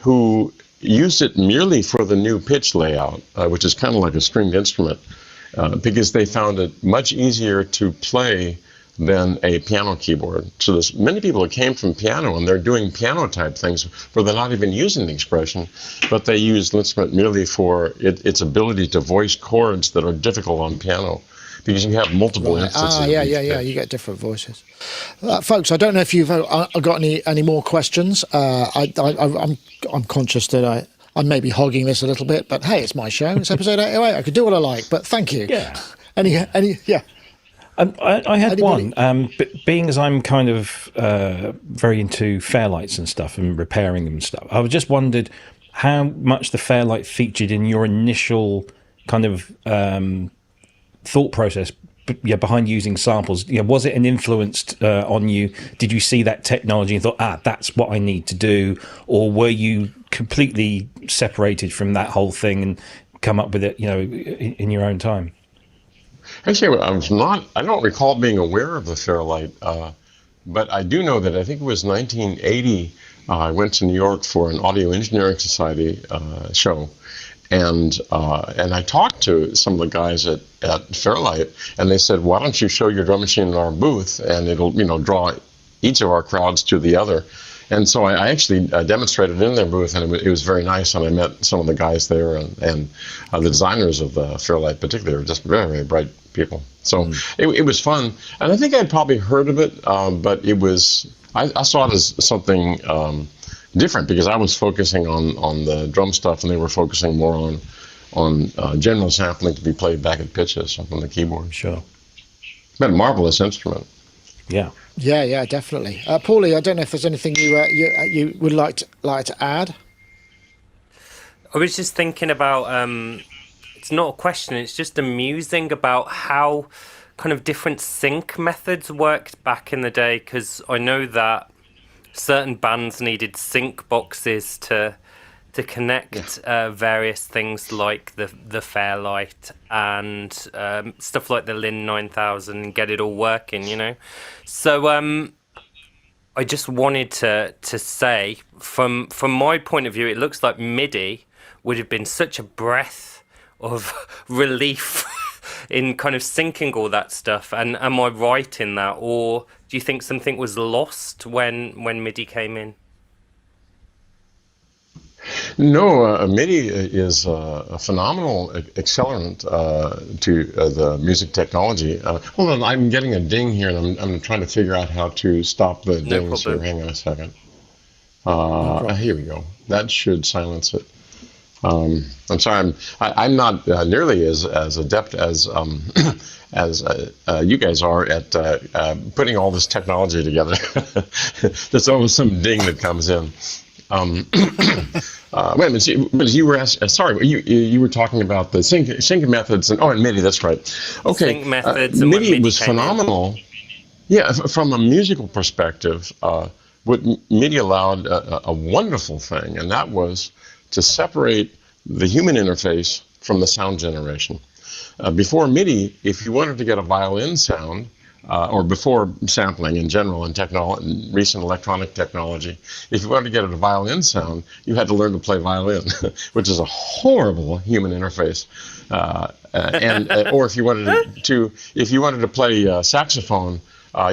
who used it merely for the new pitch layout, which is kind of like a stringed instrument, because they found it much easier to play than a piano keyboard. So there's many people who came from piano and they're doing piano type things where they're not even using the expression, but they use the instrument merely for its ability to voice chords that are difficult on piano, because you have multiple instances. Yeah. You get different voices. Folks, I don't know if you've got any more questions. I'm conscious that I may be hogging this a little bit, but hey, it's my show. It's episode 808. I could do what I like, but thank you. Yeah. Yeah. I had one, but being as I'm kind of very into Fairlights and stuff and repairing them and stuff, I was just wondered how much the Fairlight featured in your initial kind of thought process behind using samples. Was it an influence on you? Did you see that technology and thought, that's what I need to do? Or were you completely separated from that whole thing and come up with it, in your own time? Actually, I don't recall being aware of the Fairlight, but I do know that I think it was 1980, I went to New York for an Audio Engineering Society show, and I talked to some of the guys at Fairlight, and they said, why don't you show your drum machine in our booth, and it'll draw each of our crowds to the other. And so I actually demonstrated in their booth, and it was very nice, and I met some of the guys there, and the designers of Fairlight particularly are just very, very bright people. So it was fun, and I think I'd probably heard of it, but it was, I saw it as something different, because I was focusing on the drum stuff, and they were focusing more on general sampling to be played back at pitches on the keyboard. Sure. But a marvelous instrument. Yeah. Yeah, definitely. Paulee, I don't know if there's anything you would like to add. I was just thinking about, it's not a question, it's just amusing about how kind of different sync methods worked back in the day, because I know that certain bands needed sync boxes to connect various things like the Fairlight and stuff like the Linn 9000 and get it all working, So I just wanted to say, from my point of view, it looks like MIDI would have been such a breath of relief in kind of syncing all that stuff. And am I right in that, or do you think something was lost when MIDI came in? No, MIDI is a phenomenal accelerant to the music technology. Hold on, I'm getting a ding here, and I'm trying to figure out how to stop the dings here. Hang on a second. Here we go. That should silence it. I'm sorry, I'm not nearly as adept as you guys are at putting all this technology together. There's always some ding that comes in. Wait a minute, you were sorry, you were talking about the sync methods and MIDI, that's right. Okay, sync methods and MIDI was phenomenal. Yeah, from a musical perspective, what MIDI allowed a wonderful thing, and that was to separate the human interface from the sound generation. Before MIDI, if you wanted to get a violin sound, or before sampling in general and recent electronic technology, if you wanted to get a violin sound, you had to learn to play violin, which is a horrible human interface. Or if you wanted to play saxophone,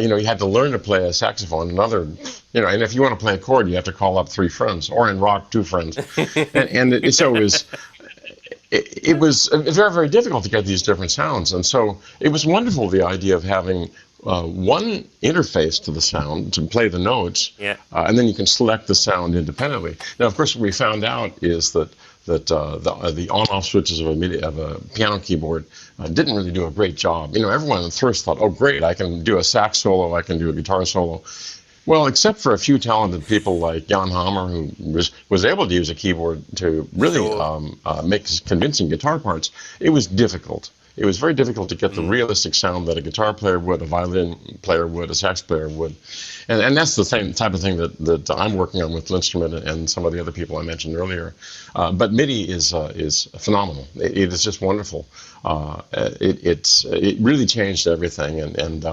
you had to learn to play a saxophone. And if you want to play a chord, you have to call up 3 friends, or in rock, 2 friends. So it was very, very difficult to get these different sounds. And so it was wonderful, the idea of having one interface to the sound to play the notes, and then you can select the sound independently. Now, of course, what we found out is that the on-off switches of a piano keyboard didn't really do a great job. Everyone at first thought, oh, great, I can do a sax solo, I can do a guitar solo. Well, except for a few talented people like Jan Hammer, who was able to use a keyboard to really make convincing guitar parts, it was difficult. it was very difficult to get the realistic sound that a guitar player would, a violin player would, a sax player would. And that's the same type of thing that I'm working on with Instrument and some of the other people I mentioned earlier. But MIDI is phenomenal. It is just wonderful. It really changed everything. And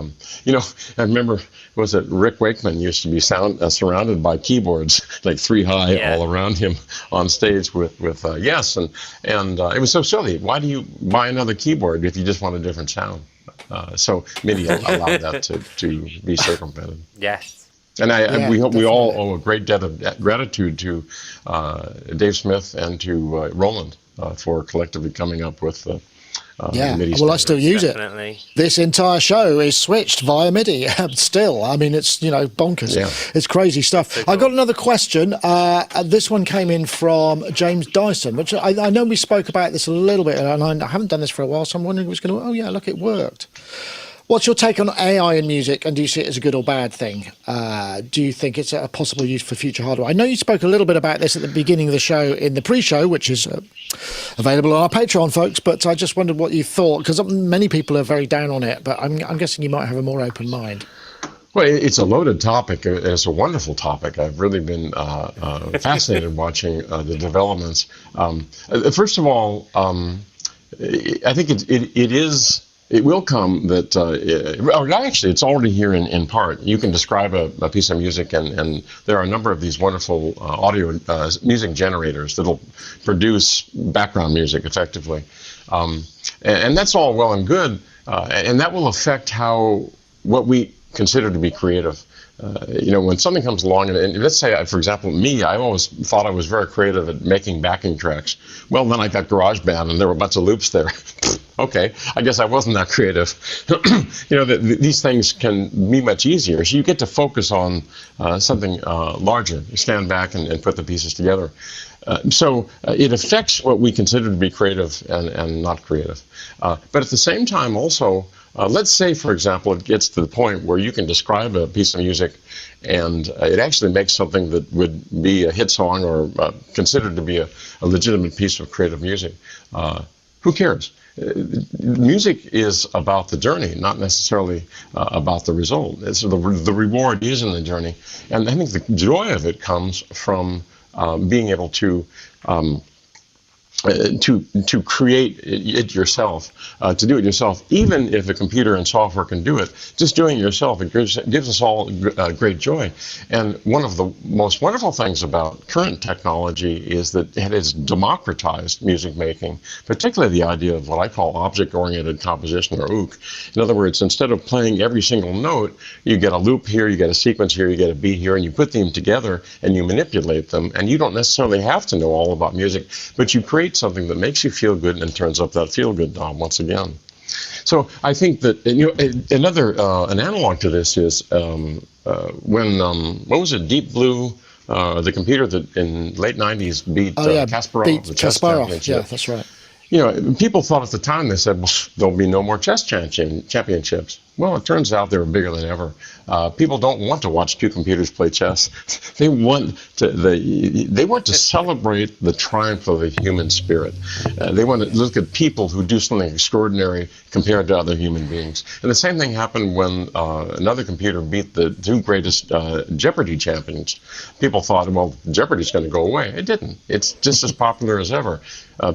you know, I remember, was it Rick Wakeman used to be surrounded by keyboards, like 3 high all around him on stage with Yes, and it was so silly. Why do you buy another keyboard if you just want a different sound? So MIDI allowed that to be circumvented. Yes. And we all owe a great debt of gratitude to Dave Smith and to Roland for collectively coming up with MIDI well, I still use Definitely. it. This entire show is switched via MIDI still. I mean, it's, you know, bonkers. Yeah. It's crazy stuff. So cool. I got another question. This one came in from James Dyson, which I know we spoke about this a little bit, and I haven't done this for a while, so I'm wondering what's going to, oh yeah, look, it worked. What's your take on AI in music, and do you see it as a good or bad thing? Do you think it's a possible use for future hardware? I know you spoke a little bit about this at the beginning of the show in the pre-show, which is available on our Patreon, folks, but I just wondered what you thought, because many people are very down on it, but I'm guessing you might have a more open mind. Well, it's a loaded topic. It's a wonderful topic. I've really been fascinated watching the developments. First of all, I think it will come that, or actually, it's already here in part. You can describe a piece of music, and there are a number of these wonderful audio music generators that'll produce background music effectively. And that's all well and good, and that will affect what we consider to be creative. You know, when something comes along, and let's say, for example, me, I always thought I was very creative at making backing tracks. Well, then I got GarageBand, and there were a bunch of loops there. Okay, I guess I wasn't that creative. You know, these things can be much easier. So you get to focus on something larger. You stand back and put the pieces together. So it affects what we consider to be creative and not creative. But at the same time, also, let's say, for example, it gets to the point where you can describe a piece of music and it actually makes something that would be a hit song or considered to be a legitimate piece of creative music. Who cares? Music is about the journey, not necessarily about the result. So the reward is in the journey. And I think the joy of it comes from being able to create it yourself, to do it yourself, even if a computer and software can do it, just doing it yourself, it gives us all great joy. And one of the most wonderful things about current technology is that it has democratized music making, particularly the idea of what I call object-oriented composition, or OOC. In other words, instead of playing every single note, you get a loop here, you get a sequence here, you get a beat here, and you put them together and you manipulate them, and you don't necessarily have to know all about music, but you create something that makes you feel good and turns up that feel-good knob once again. So I think that, you know, an analog to this is when what was it, Deep Blue, the computer that in late '90s beat Kasparov, the chess championship. Yeah, that's right. You know, people thought at the time, they said, well, there'll be no more chess championships. Well, it turns out they were bigger than ever. People don't want to watch two computers play chess. They want to celebrate the triumph of the human spirit. They want to look at people who do something extraordinary compared to other human beings. And the same thing happened when another computer beat the two greatest Jeopardy champions. People thought, well, Jeopardy's going to go away. It didn't. It's just as popular as ever.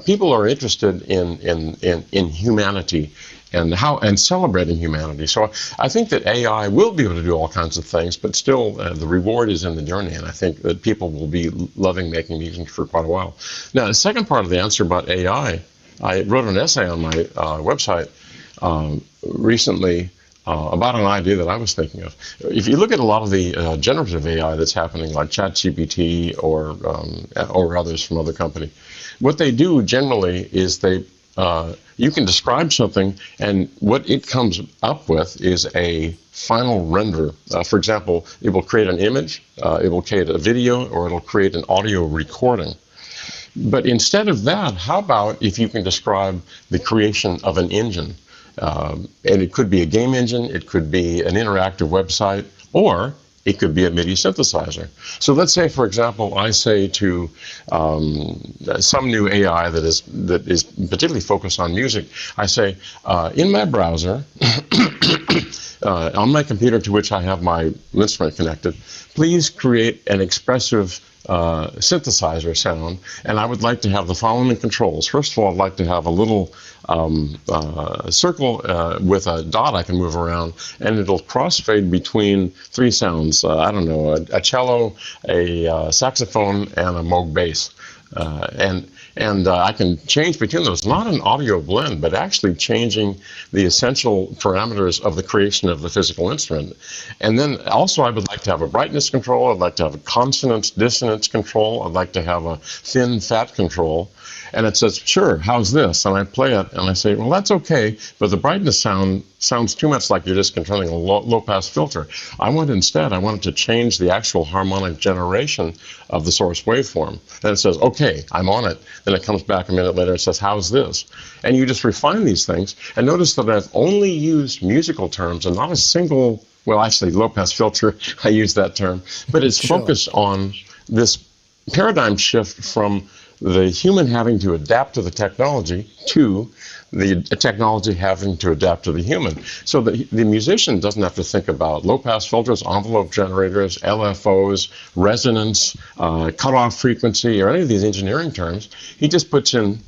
People are interested in humanity and celebrating humanity. So I think that AI will be able to do all kinds of things, but still the reward is in the journey, and I think that people will be loving making music for quite a while. Now, the second part of the answer about AI, I wrote an essay on my website recently about an idea that I was thinking of. If you look at a lot of the generative AI that's happening, like ChatGPT or others from other companies, what they do generally is you can describe something, and what it comes up with is a final render. For example, it will create an image, it will create a video, or it'll create an audio recording. But instead of that, how about if you can describe the creation of an engine? And it could be a game engine, it could be an interactive website, or It could be a MIDI synthesizer. So let's say, for example, I say to some new AI that is particularly focused on music, I say, in my browser, on my computer to which I have my instrument connected, please create an expressive synthesizer sound, and I would like to have the following controls. First of all, I'd like to have a little circle with a dot I can move around, and it'll crossfade between three sounds. I don't know, a cello, a saxophone, and a Moog bass. And I can change between those, not an audio blend, but actually changing the essential parameters of the creation of the physical instrument. And then also I would like to have a brightness control, I'd like to have a consonance, dissonance control, I'd like to have a thin, fat control. And it says, sure, how's this? And I play it, and I say, well, that's okay, but the brightness sounds too much like you're just controlling a low-pass filter. I want it to change the actual harmonic generation of the source waveform. And it says, okay, I'm on it. Then it comes back a minute later and says, how's this? And you just refine these things. And notice that I've only used musical terms and not a single, well, actually, low-pass filter, I use that term, but it's focused on this paradigm shift from the human having to adapt to the technology to the technology having to adapt to the human. So the musician doesn't have to think about low-pass filters, envelope generators, LFOs, resonance, cutoff frequency, or any of these engineering terms. He just puts in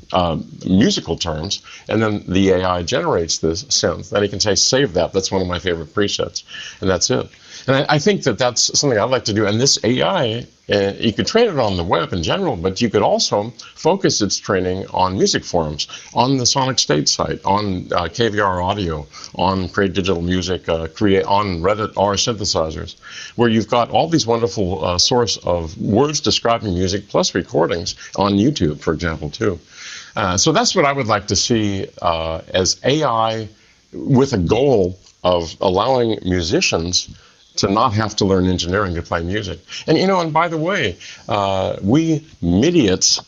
musical terms, and then the AI generates this synth. Then he can say, save that. That's one of my favorite presets, and that's it. And I think that that's something I'd like to do. And this AI, you could train it on the web in general, but you could also focus its training on music forums, on the Sonicstate site, on KVR Audio, on Create Digital Music, on Reddit R synthesizers, where you've got all these wonderful source of words describing music plus recordings on YouTube, for example, too. So that's what I would like to see as AI with a goal of allowing musicians to not have to learn engineering to play music. And and by the way, we midiots,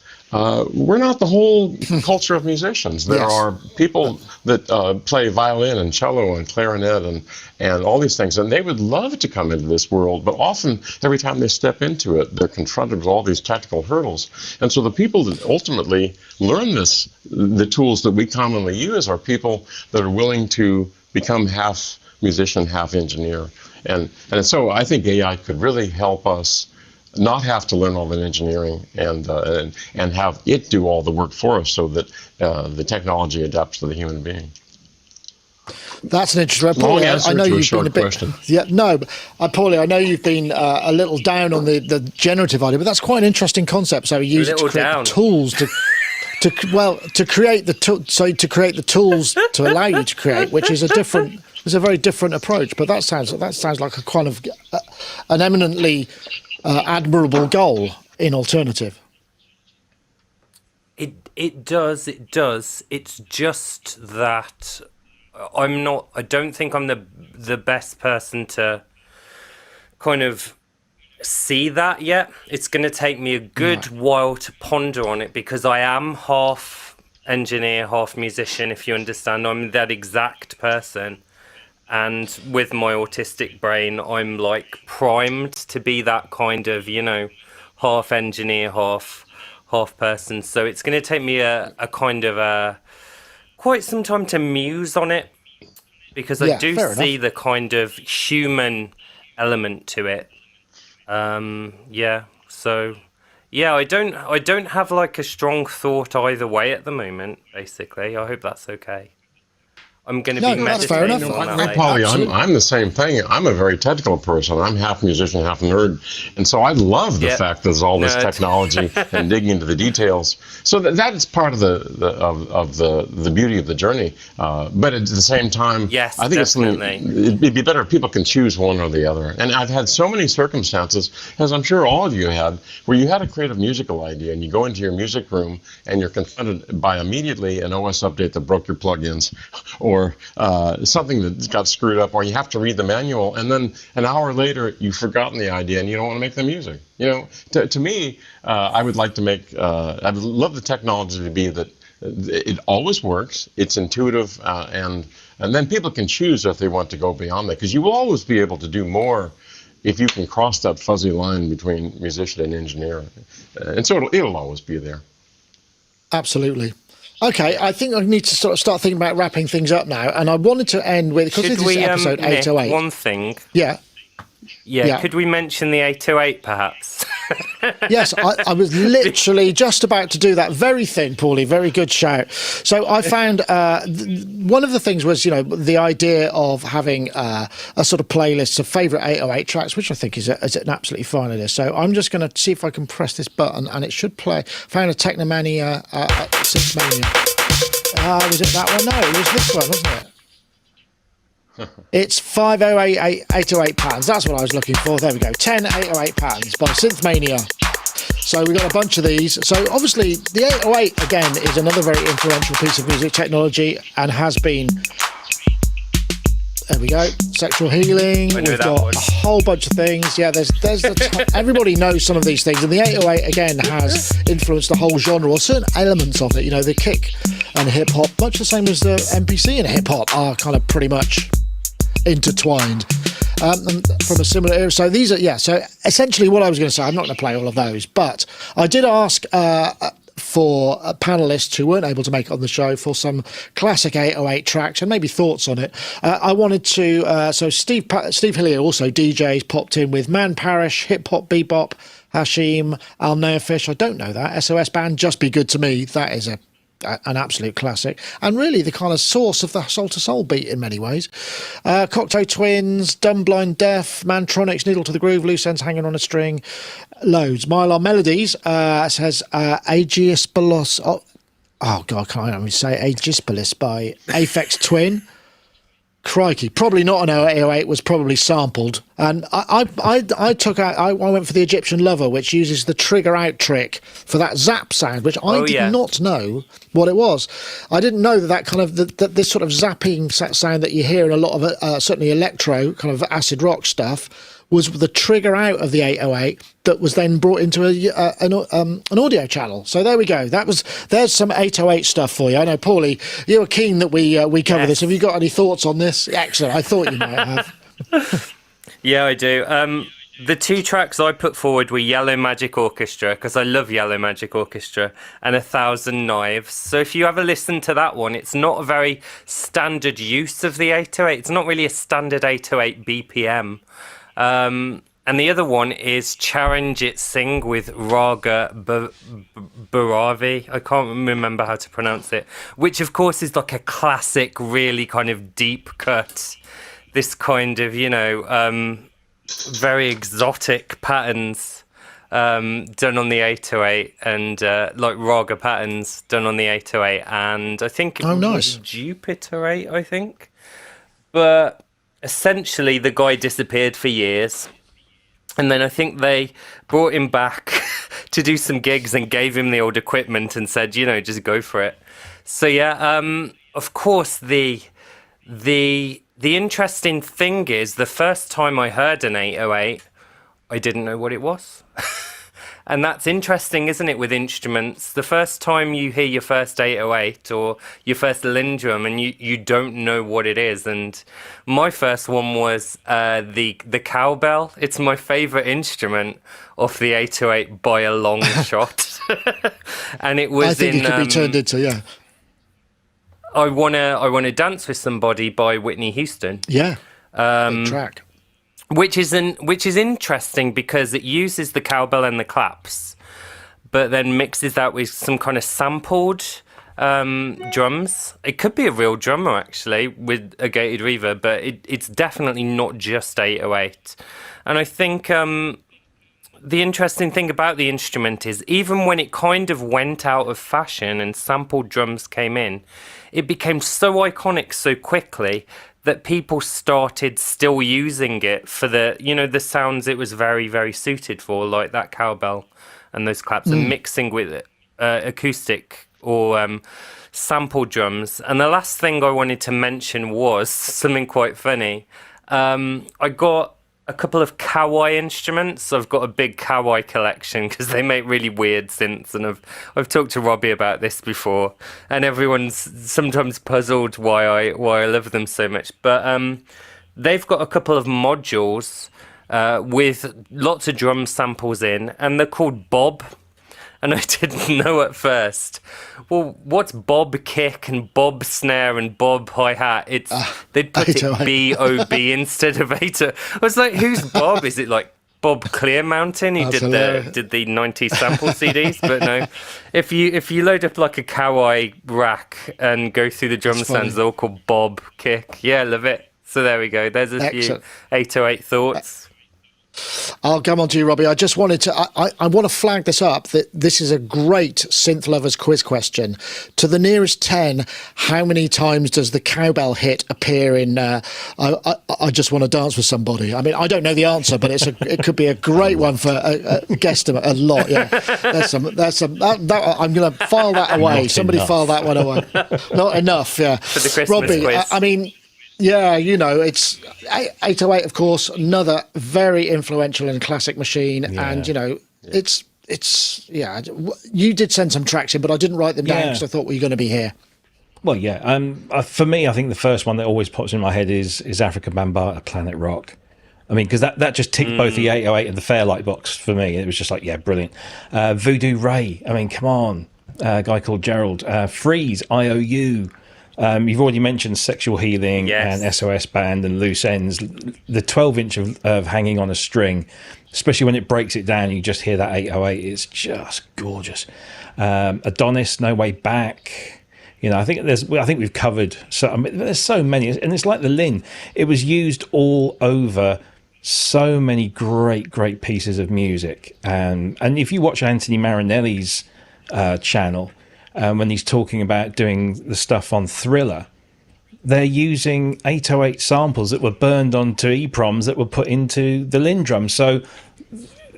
we're not the whole culture of musicians. There are people that play violin and cello and clarinet and all these things, and they would love to come into this world, but often every time they step into it, they're confronted with all these technical hurdles. And so the people that ultimately learn the tools that we commonly use are people that are willing to become half musician, half engineer. And so I think AI could really help us not have to learn all the engineering and have it do all the work for us so that the technology adapts to the human being. That's an interesting point. I know you've been a bit question. Yeah, no, Paulie, I know you've been a little down on the generative idea, but that's quite an interesting concept. So you use it to create the tools to create the tools to allow you to create, which is a very different approach. But that sounds like a kind of an eminently admirable goal in alternative. It does. It's just that I don't think I'm the best person to kind of see that yet. It's going to take me a good while to ponder on it, because I am half engineer, half musician, if you understand. I'm that exact person. And with my autistic brain, I'm like primed to be that kind of, half engineer, half person. So it's going to take me a kind of quite some time to muse on it, because I do see the kind of human element to it. So I don't have like a strong thought either way at the moment, basically. I hope that's okay. I'm going to be meditating on that later. Paulie, I'm the same thing. I'm a very technical person. I'm half musician, half nerd, and so I love the fact that there's all this technology and digging into the details. So that is part of the beauty of the journey. But at the same time, I think it'd be better if people can choose one or the other. And I've had so many circumstances, as I'm sure all of you had, where you had a creative musical idea and you go into your music room and you're confronted by immediately an OS update that broke your plugins, or something that got screwed up, or you have to read the manual, and then an hour later you've forgotten the idea and you don't want to make the music. To me, I would like to make, I would love the technology to be that it always works, it's intuitive, and then people can choose if they want to go beyond that, because you will always be able to do more if you can cross that fuzzy line between musician and engineer. And so it'll always be there. Absolutely. Okay, I think I need to sort of start thinking about wrapping things up now. And I wanted to end with, because this is episode 808. Nick, one thing? Yeah. Could we mention the 808 perhaps? Yes, I was literally just about to do that very thing, Paulie. Very good shout. So I found one of the things was, the idea of having a sort of playlist of favourite 808 tracks, which I think is an absolutely fine idea. So I'm just going to see if I can press this button and it should play. Found a SynthMania. Was it that one? No, it was this one, wasn't it? It's 508 808 patterns. That's what I was looking for. There we go. 10 808 patterns by SynthMania. So we got a bunch of these. So obviously the 808 again is another very influential piece of music technology and has been. There we go. Sexual healing. We've got a whole bunch of things. Yeah, there's everybody knows some of these things, and the 808 again has influenced the whole genre or certain elements of it. The kick and hip hop, much the same as the MPC and hip hop, are kind of pretty much intertwined and from a similar era. So these are so essentially what I was going to say, I'm not going to play all of those, but I did ask for panelists who weren't able to make it on the show for some classic 808 tracks and maybe thoughts on it. I wanted to so Steve Hillier, also DJs, popped in with Man Parish, Hip Hop Bebop, Hashim, Al Fish. I don't know that. SOS Band, Just Be Good to Me. That is an absolute classic, and really the kind of source of the Soul to Soul beat in many ways. Cocteau Twins, Dumb Blind Deaf, Mantronics, Needle to the Groove, Loose Ends Hanging on a String, loads. Mylar Melodies says Aegispelos. Oh God, can't even say Aegispelos by Aphex Twin. Crikey, probably not an 808, was probably sampled. And I went for the Egyptian Lover, which uses the trigger out trick for that zap sound, which I did not know what it was. I didn't know that kind of this sort of zapping sound that you hear in a lot of certainly electro kind of acid rock stuff was the trigger out of the 808 that was then brought into an audio channel. So there we go. There's some 808 stuff for you. I know, Paulie, you were keen that we cover this. Have you got any thoughts on this? Excellent. I thought you might have. Yeah, I do. The two tracks I put forward were Yellow Magic Orchestra, because I love Yellow Magic Orchestra, and 1,000 Knives. So if you ever listen to that one, it's not a very standard use of the 808. It's not really a standard 808 BPM. And the other one is Charanjit Singh with Raga Bharavi. I can't remember how to pronounce it. Which, of course, is like a classic, really kind of deep cut. This kind of, very exotic patterns done on the 808, and like Raga patterns done on the 808. And I think it was Jupiter 8, I think. But essentially, the guy disappeared for years. And then I think they brought him back to do some gigs and gave him the old equipment and said, just go for it. So yeah, of course, the interesting thing is the first time I heard an 808, I didn't know what it was. And that's interesting, isn't it, with instruments? The first time you hear your first 808 or your first Linn drum and you don't know what it is. And my first one was the cowbell. It's my favourite instrument off the 808 by a long shot. And it was I think it could be turned into, I Wanna Dance with Somebody by Whitney Houston. Yeah, big track. Which is interesting because it uses the cowbell and the claps, but then mixes that with some kind of sampled drums. It could be a real drummer actually with a gated reverb, but it's definitely not just 808. And I think the interesting thing about the instrument is even when it kind of went out of fashion and sampled drums came in, it became so iconic so quickly that people started still using it for the sounds it was very, very suited for, like that cowbell and those claps, and mixing with acoustic or sample drums. And the last thing I wanted to mention was something quite funny. I got a couple of Kawai instruments. I've got a big Kawai collection because they make really weird synths, and I've talked to Robbie about this before, and everyone's sometimes puzzled why I love them so much. But they've got a couple of modules with lots of drum samples in, and they're called Bob. And I didn't know at first. Well, what's Bob kick and Bob snare and Bob hi-hat? They'd put it B-O-B instead of 8. I was like, who's Bob? Is it like Bob Clearmountain who did the 90s sample CDs? But no, if you load up like a Kawai rack and go through the drum stands, they're all called Bob kick. Yeah, love it. So there we go. There's a few 808 thoughts. I'll come on to you, Robbie. I just wanted to, I want to flag this up, that this is a great Synth Lovers quiz question. To the nearest 10, how many times does the cowbell hit appear in I Just Want to Dance With Somebody? I mean, I don't know the answer, but it could be a great one for a guesstimate. A lot, yeah. I'm going to file that away. Not Somebody enough. File that one away. Not enough, yeah. For the Christmas Robbie, quiz. I mean... Yeah, you know, it's 808, of course, another very influential and classic machine. Yeah. And, you know, it's you did send some tracks in, but I didn't write them down because I thought we were going to be here. Well, yeah. For me, I think the first one that always pops in my head is Africa Bambaataa, Planet Rock. I mean, because that just ticked both the 808 and the Fairlight box for me. It was just like, yeah, brilliant. Voodoo Ray, I mean, come on. A guy called Gerald. Freeze, IOU. You've already mentioned Sexual Healing and SOS Band and Loose Ends. The 12-inch of Hanging on a String, especially when it breaks it down, you just hear that 808. It's just gorgeous. Adonis, No Way Back. You know, I think we've covered. So I mean, there's so many, and it's like the Linn. It was used all over so many great pieces of music. And if you watch Anthony Marinelli's channel. When he's talking about doing the stuff on Thriller, they're using 808 samples that were burned onto EPROMs that were put into the Linn drum. So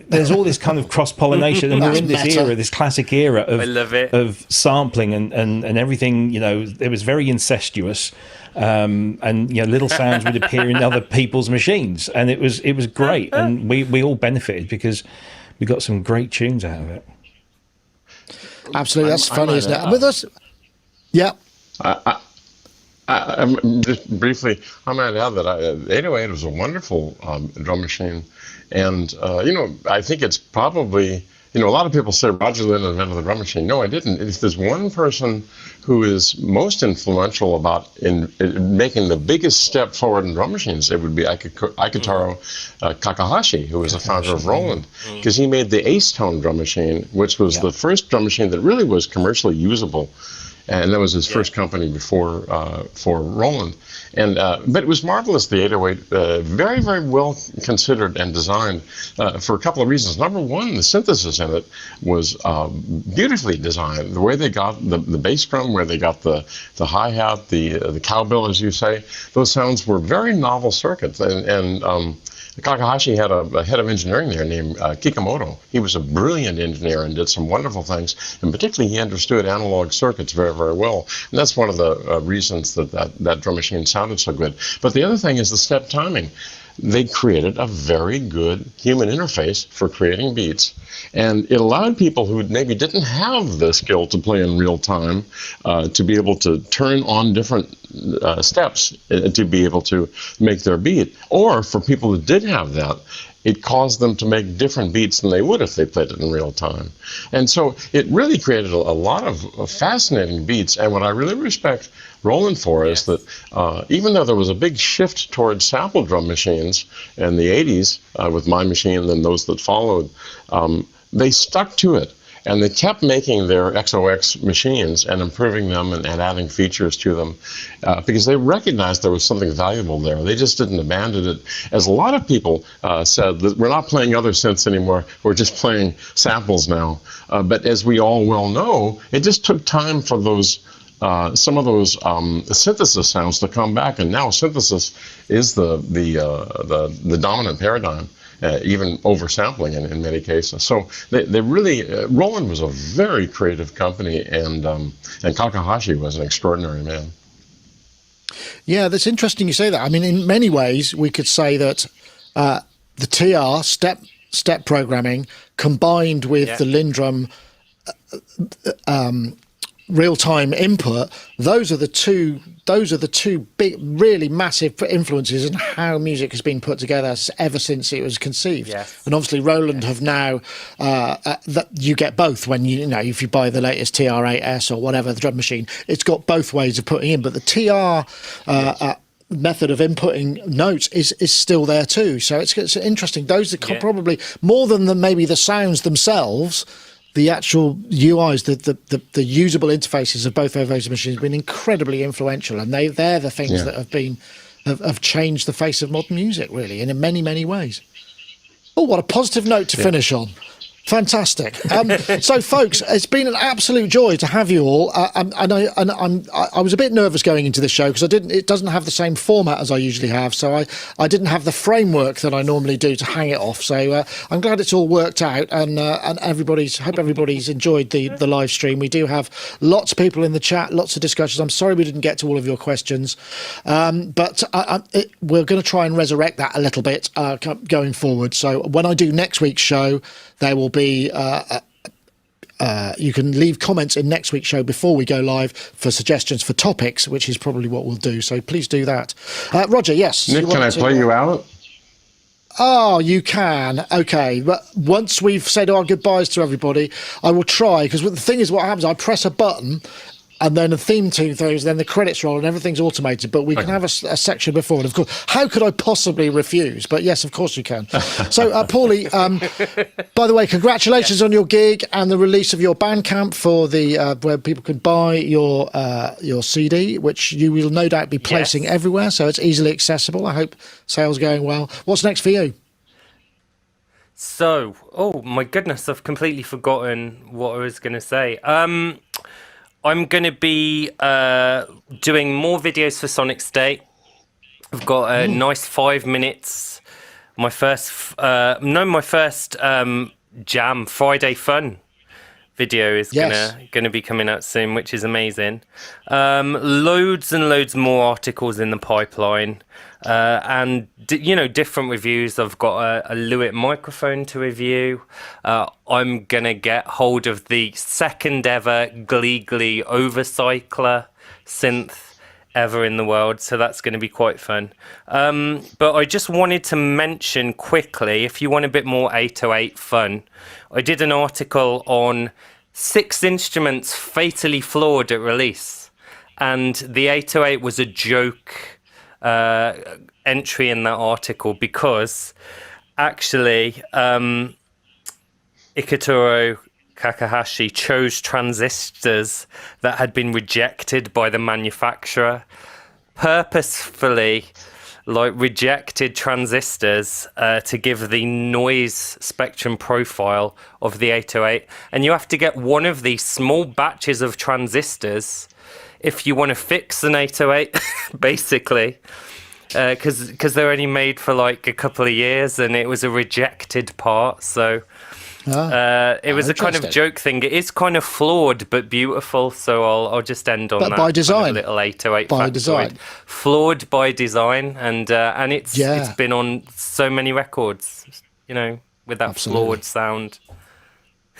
there's all this kind of cross-pollination, and we're in this era, this classic era of sampling and everything. You know, it was very incestuous, and you know, little sounds would appear in other people's machines, and it was great, and we all benefited because we got some great tunes out of it. Absolutely, that's funny, isn't it? With us, yeah. Just briefly, I might add that 808 was a wonderful drum machine, and you know, I think it's probably, you know, a lot of people say Roger Linn invented the drum machine. No, I didn't. If there's one person who is most influential about in making the biggest step forward in drum machines, it would be Akitaro Takahashi, who was the founder of Roland, because he made the Ace Tone drum machine, which was the first drum machine that really was commercially usable. And that was his first company before for Roland. And but it was marvelous, the 808, very, very well considered and designed for a couple of reasons. Number one, the synthesis in it was beautifully designed. The way they got the bass drum, where they got the hi-hat, the cowbell, as you say, those sounds were very novel circuits. And Takahashi had a head of engineering there named Kikamoto. He was a brilliant engineer and did some wonderful things, and particularly he understood analog circuits very, very well. And that's one of the reasons that drum machine sounded so good. But the other thing is the step timing. They created a very good human interface for creating beats, and it allowed people who maybe didn't have the skill to play in real time to be able to turn on different steps to be able to make their beat. Or for people who did have that, it caused them to make different beats than they would if they played it in real time. And so it really created a lot of fascinating beats. And what I really respect Roland for is that even though there was a big shift towards sample drum machines in the 80s with My Machine and then those that followed, they stuck to it. And they kept making their XOX machines and improving them and adding features to them because they recognized there was something valuable there. They just didn't abandon it. As a lot of people said, that we're not playing other synths anymore, we're just playing samples now. But as we all well know, it just took time for those some of those synthesis sounds to come back, and now synthesis is the dominant paradigm. Even oversampling in many cases. So they really, Roland was a very creative company, and Takahashi was an extraordinary man. Yeah, that's interesting you say that. I mean, in many ways, we could say that the TR step programming combined with the Linn drum real-time input, those are the two big, really massive influences in how music has been put together ever since it was conceived. Yes. And obviously Roland have now that you get both when you know if you buy the latest TR-8S or whatever, the drum machine, it's got both ways of putting in, but the TR method of inputting notes is still there too. So it's interesting. Those are probably more than maybe the sounds themselves. The actual UIs, the usable interfaces of both of those machines have been incredibly influential, and they're the things that have changed the face of modern music, really, and in many ways. Oh, what a positive note to finish on. Fantastic. So, folks, it's been an absolute joy to have you all. I was a bit nervous going into this show because it doesn't have the same format as I usually have. So I didn't have the framework that I normally do to hang it off. So I'm glad it's all worked out, and hope everybody's enjoyed the live stream. We do have lots of people in the chat, lots of discussions. I'm sorry we didn't get to all of your questions, but we're going to try and resurrect that a little bit going forward. So when I do next week's show, there will be you can leave comments in next week's show before we go live for suggestions for topics, which is probably what we'll do. So please do that. Roger, yes. Nick, can I play you out? Oh, you can. Okay. But once we've said our goodbyes to everybody, I will try. Because the thing is, what happens, I press a button and then a theme tune throws, then the credits roll and everything's automated. But we can have a section before. And of course, how could I possibly refuse? But yes, of course you can. So, Paulee, by the way, congratulations on your gig and the release of your Bandcamp for the where people can buy your CD, which you will no doubt be placing everywhere. So it's easily accessible. I hope sales going well. What's next for you? So, oh my goodness, I've completely forgotten what I was going to say. I'm going to be doing more videos for Sonicstate. I've got a nice 5 minutes. My first Jam Friday Fun video is gonna be coming out soon, which is amazing. Loads and loads more articles in the pipeline, and different reviews. I've got a Lewitt microphone to review. I'm gonna get hold of the second ever Glee Overcycler synth ever in the world, so that's going to be quite fun. But I just wanted to mention quickly, if you want a bit more 808 fun, I did an article on 6 instruments fatally flawed at release, and the 808 was a joke entry in that article, because actually Iketoro Kakahashi chose transistors that had been rejected by the manufacturer, purposefully rejected transistors to give the noise spectrum profile of the 808. And you have to get one of these small batches of transistors if you want to fix an 808, basically, because they're only made for like a couple of years and it was a rejected part. So it was a kind of joke thing. It is kind of flawed but beautiful, so I'll just end on that. By design, kind of little 808 by factoid. Design, flawed by design, and it's been on so many records, with that flawed sound.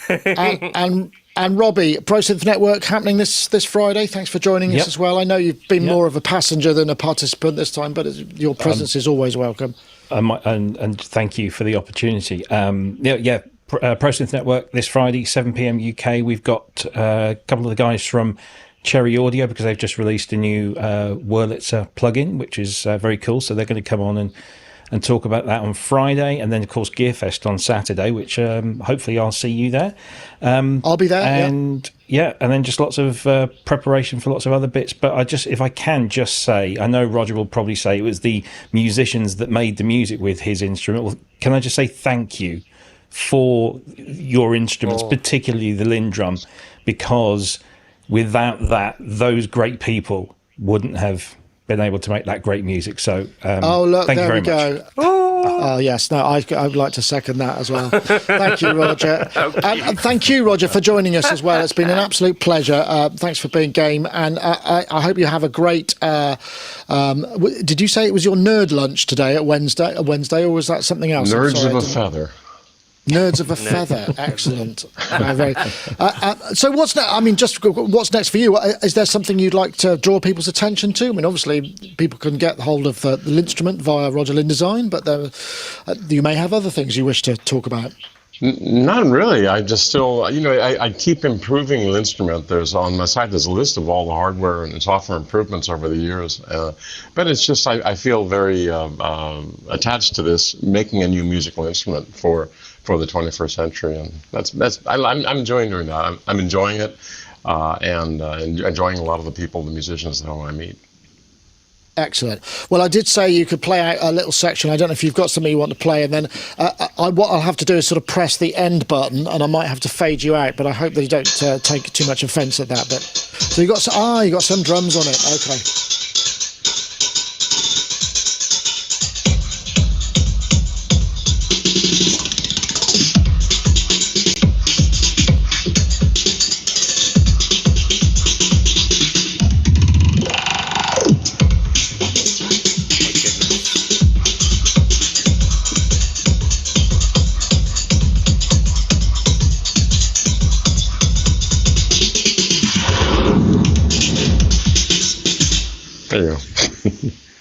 and Robbie, ProSynth Network happening this Friday. Thanks for joining us as well. I know you've been more of a passenger than a participant this time, but your presence is always welcome. And thank you for the opportunity. ProSynth Network this Friday, 7 p.m. UK. We've got a couple of the guys from Cherry Audio, because they've just released a new Wurlitzer plugin, which is very cool. So they're going to come on and talk about that on Friday. And then, of course, Gearfest on Saturday, which hopefully I'll see you there. I'll be there. And and then just lots of preparation for lots of other bits. But if I can just say, I know Roger will probably say it was the musicians that made the music with his instrument. Well, can I just say thank you for your instruments, particularly the Linn drum, because without that, those great people wouldn't have been able to make that great music. So thank you very much. Oh yes, no, I would like to second that as well. Thank you, Roger. And thank you, Roger, for joining us as well. It's been an absolute pleasure. Thanks for being game, and I hope you have a great did you say it was your nerd lunch today at Wednesday, or was that something else? Nerds of a feather. Nerds of a feather, excellent. So what's next? I mean, just what's next for you? Is there something you'd like to draw people's attention to? I mean, obviously, people can get hold of the instrument via Roger Linn Design, but you may have other things you wish to talk about. Not really. I just still, I keep improving the instrument. On my site, there's a list of all the hardware and software improvements over the years. But it's just, I feel very attached to this, making a new musical instrument for the 21st century, and I'm enjoying doing that. I'm enjoying it, and enjoying a lot of the people, the musicians that I meet. Excellent. Well, I did say you could play out a little section. I don't know if you've got something you want to play, and then what I'll have to do is sort of press the end button, and I might have to fade you out. But I hope that you don't take too much offence at that. But so you got some drums on it. Okay.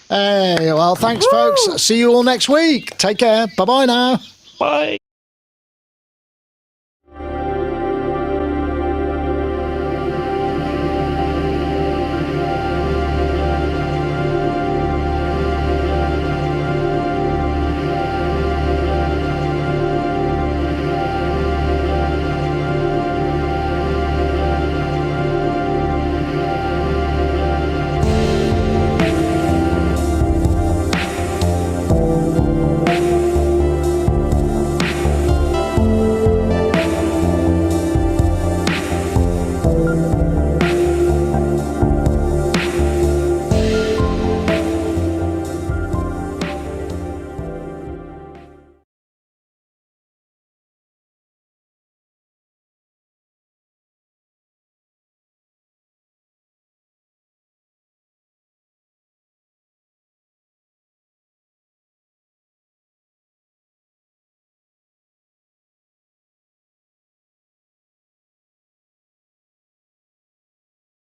Hey, well, thanks, folks. See you all next week. Take care. Bye-bye now. Bye.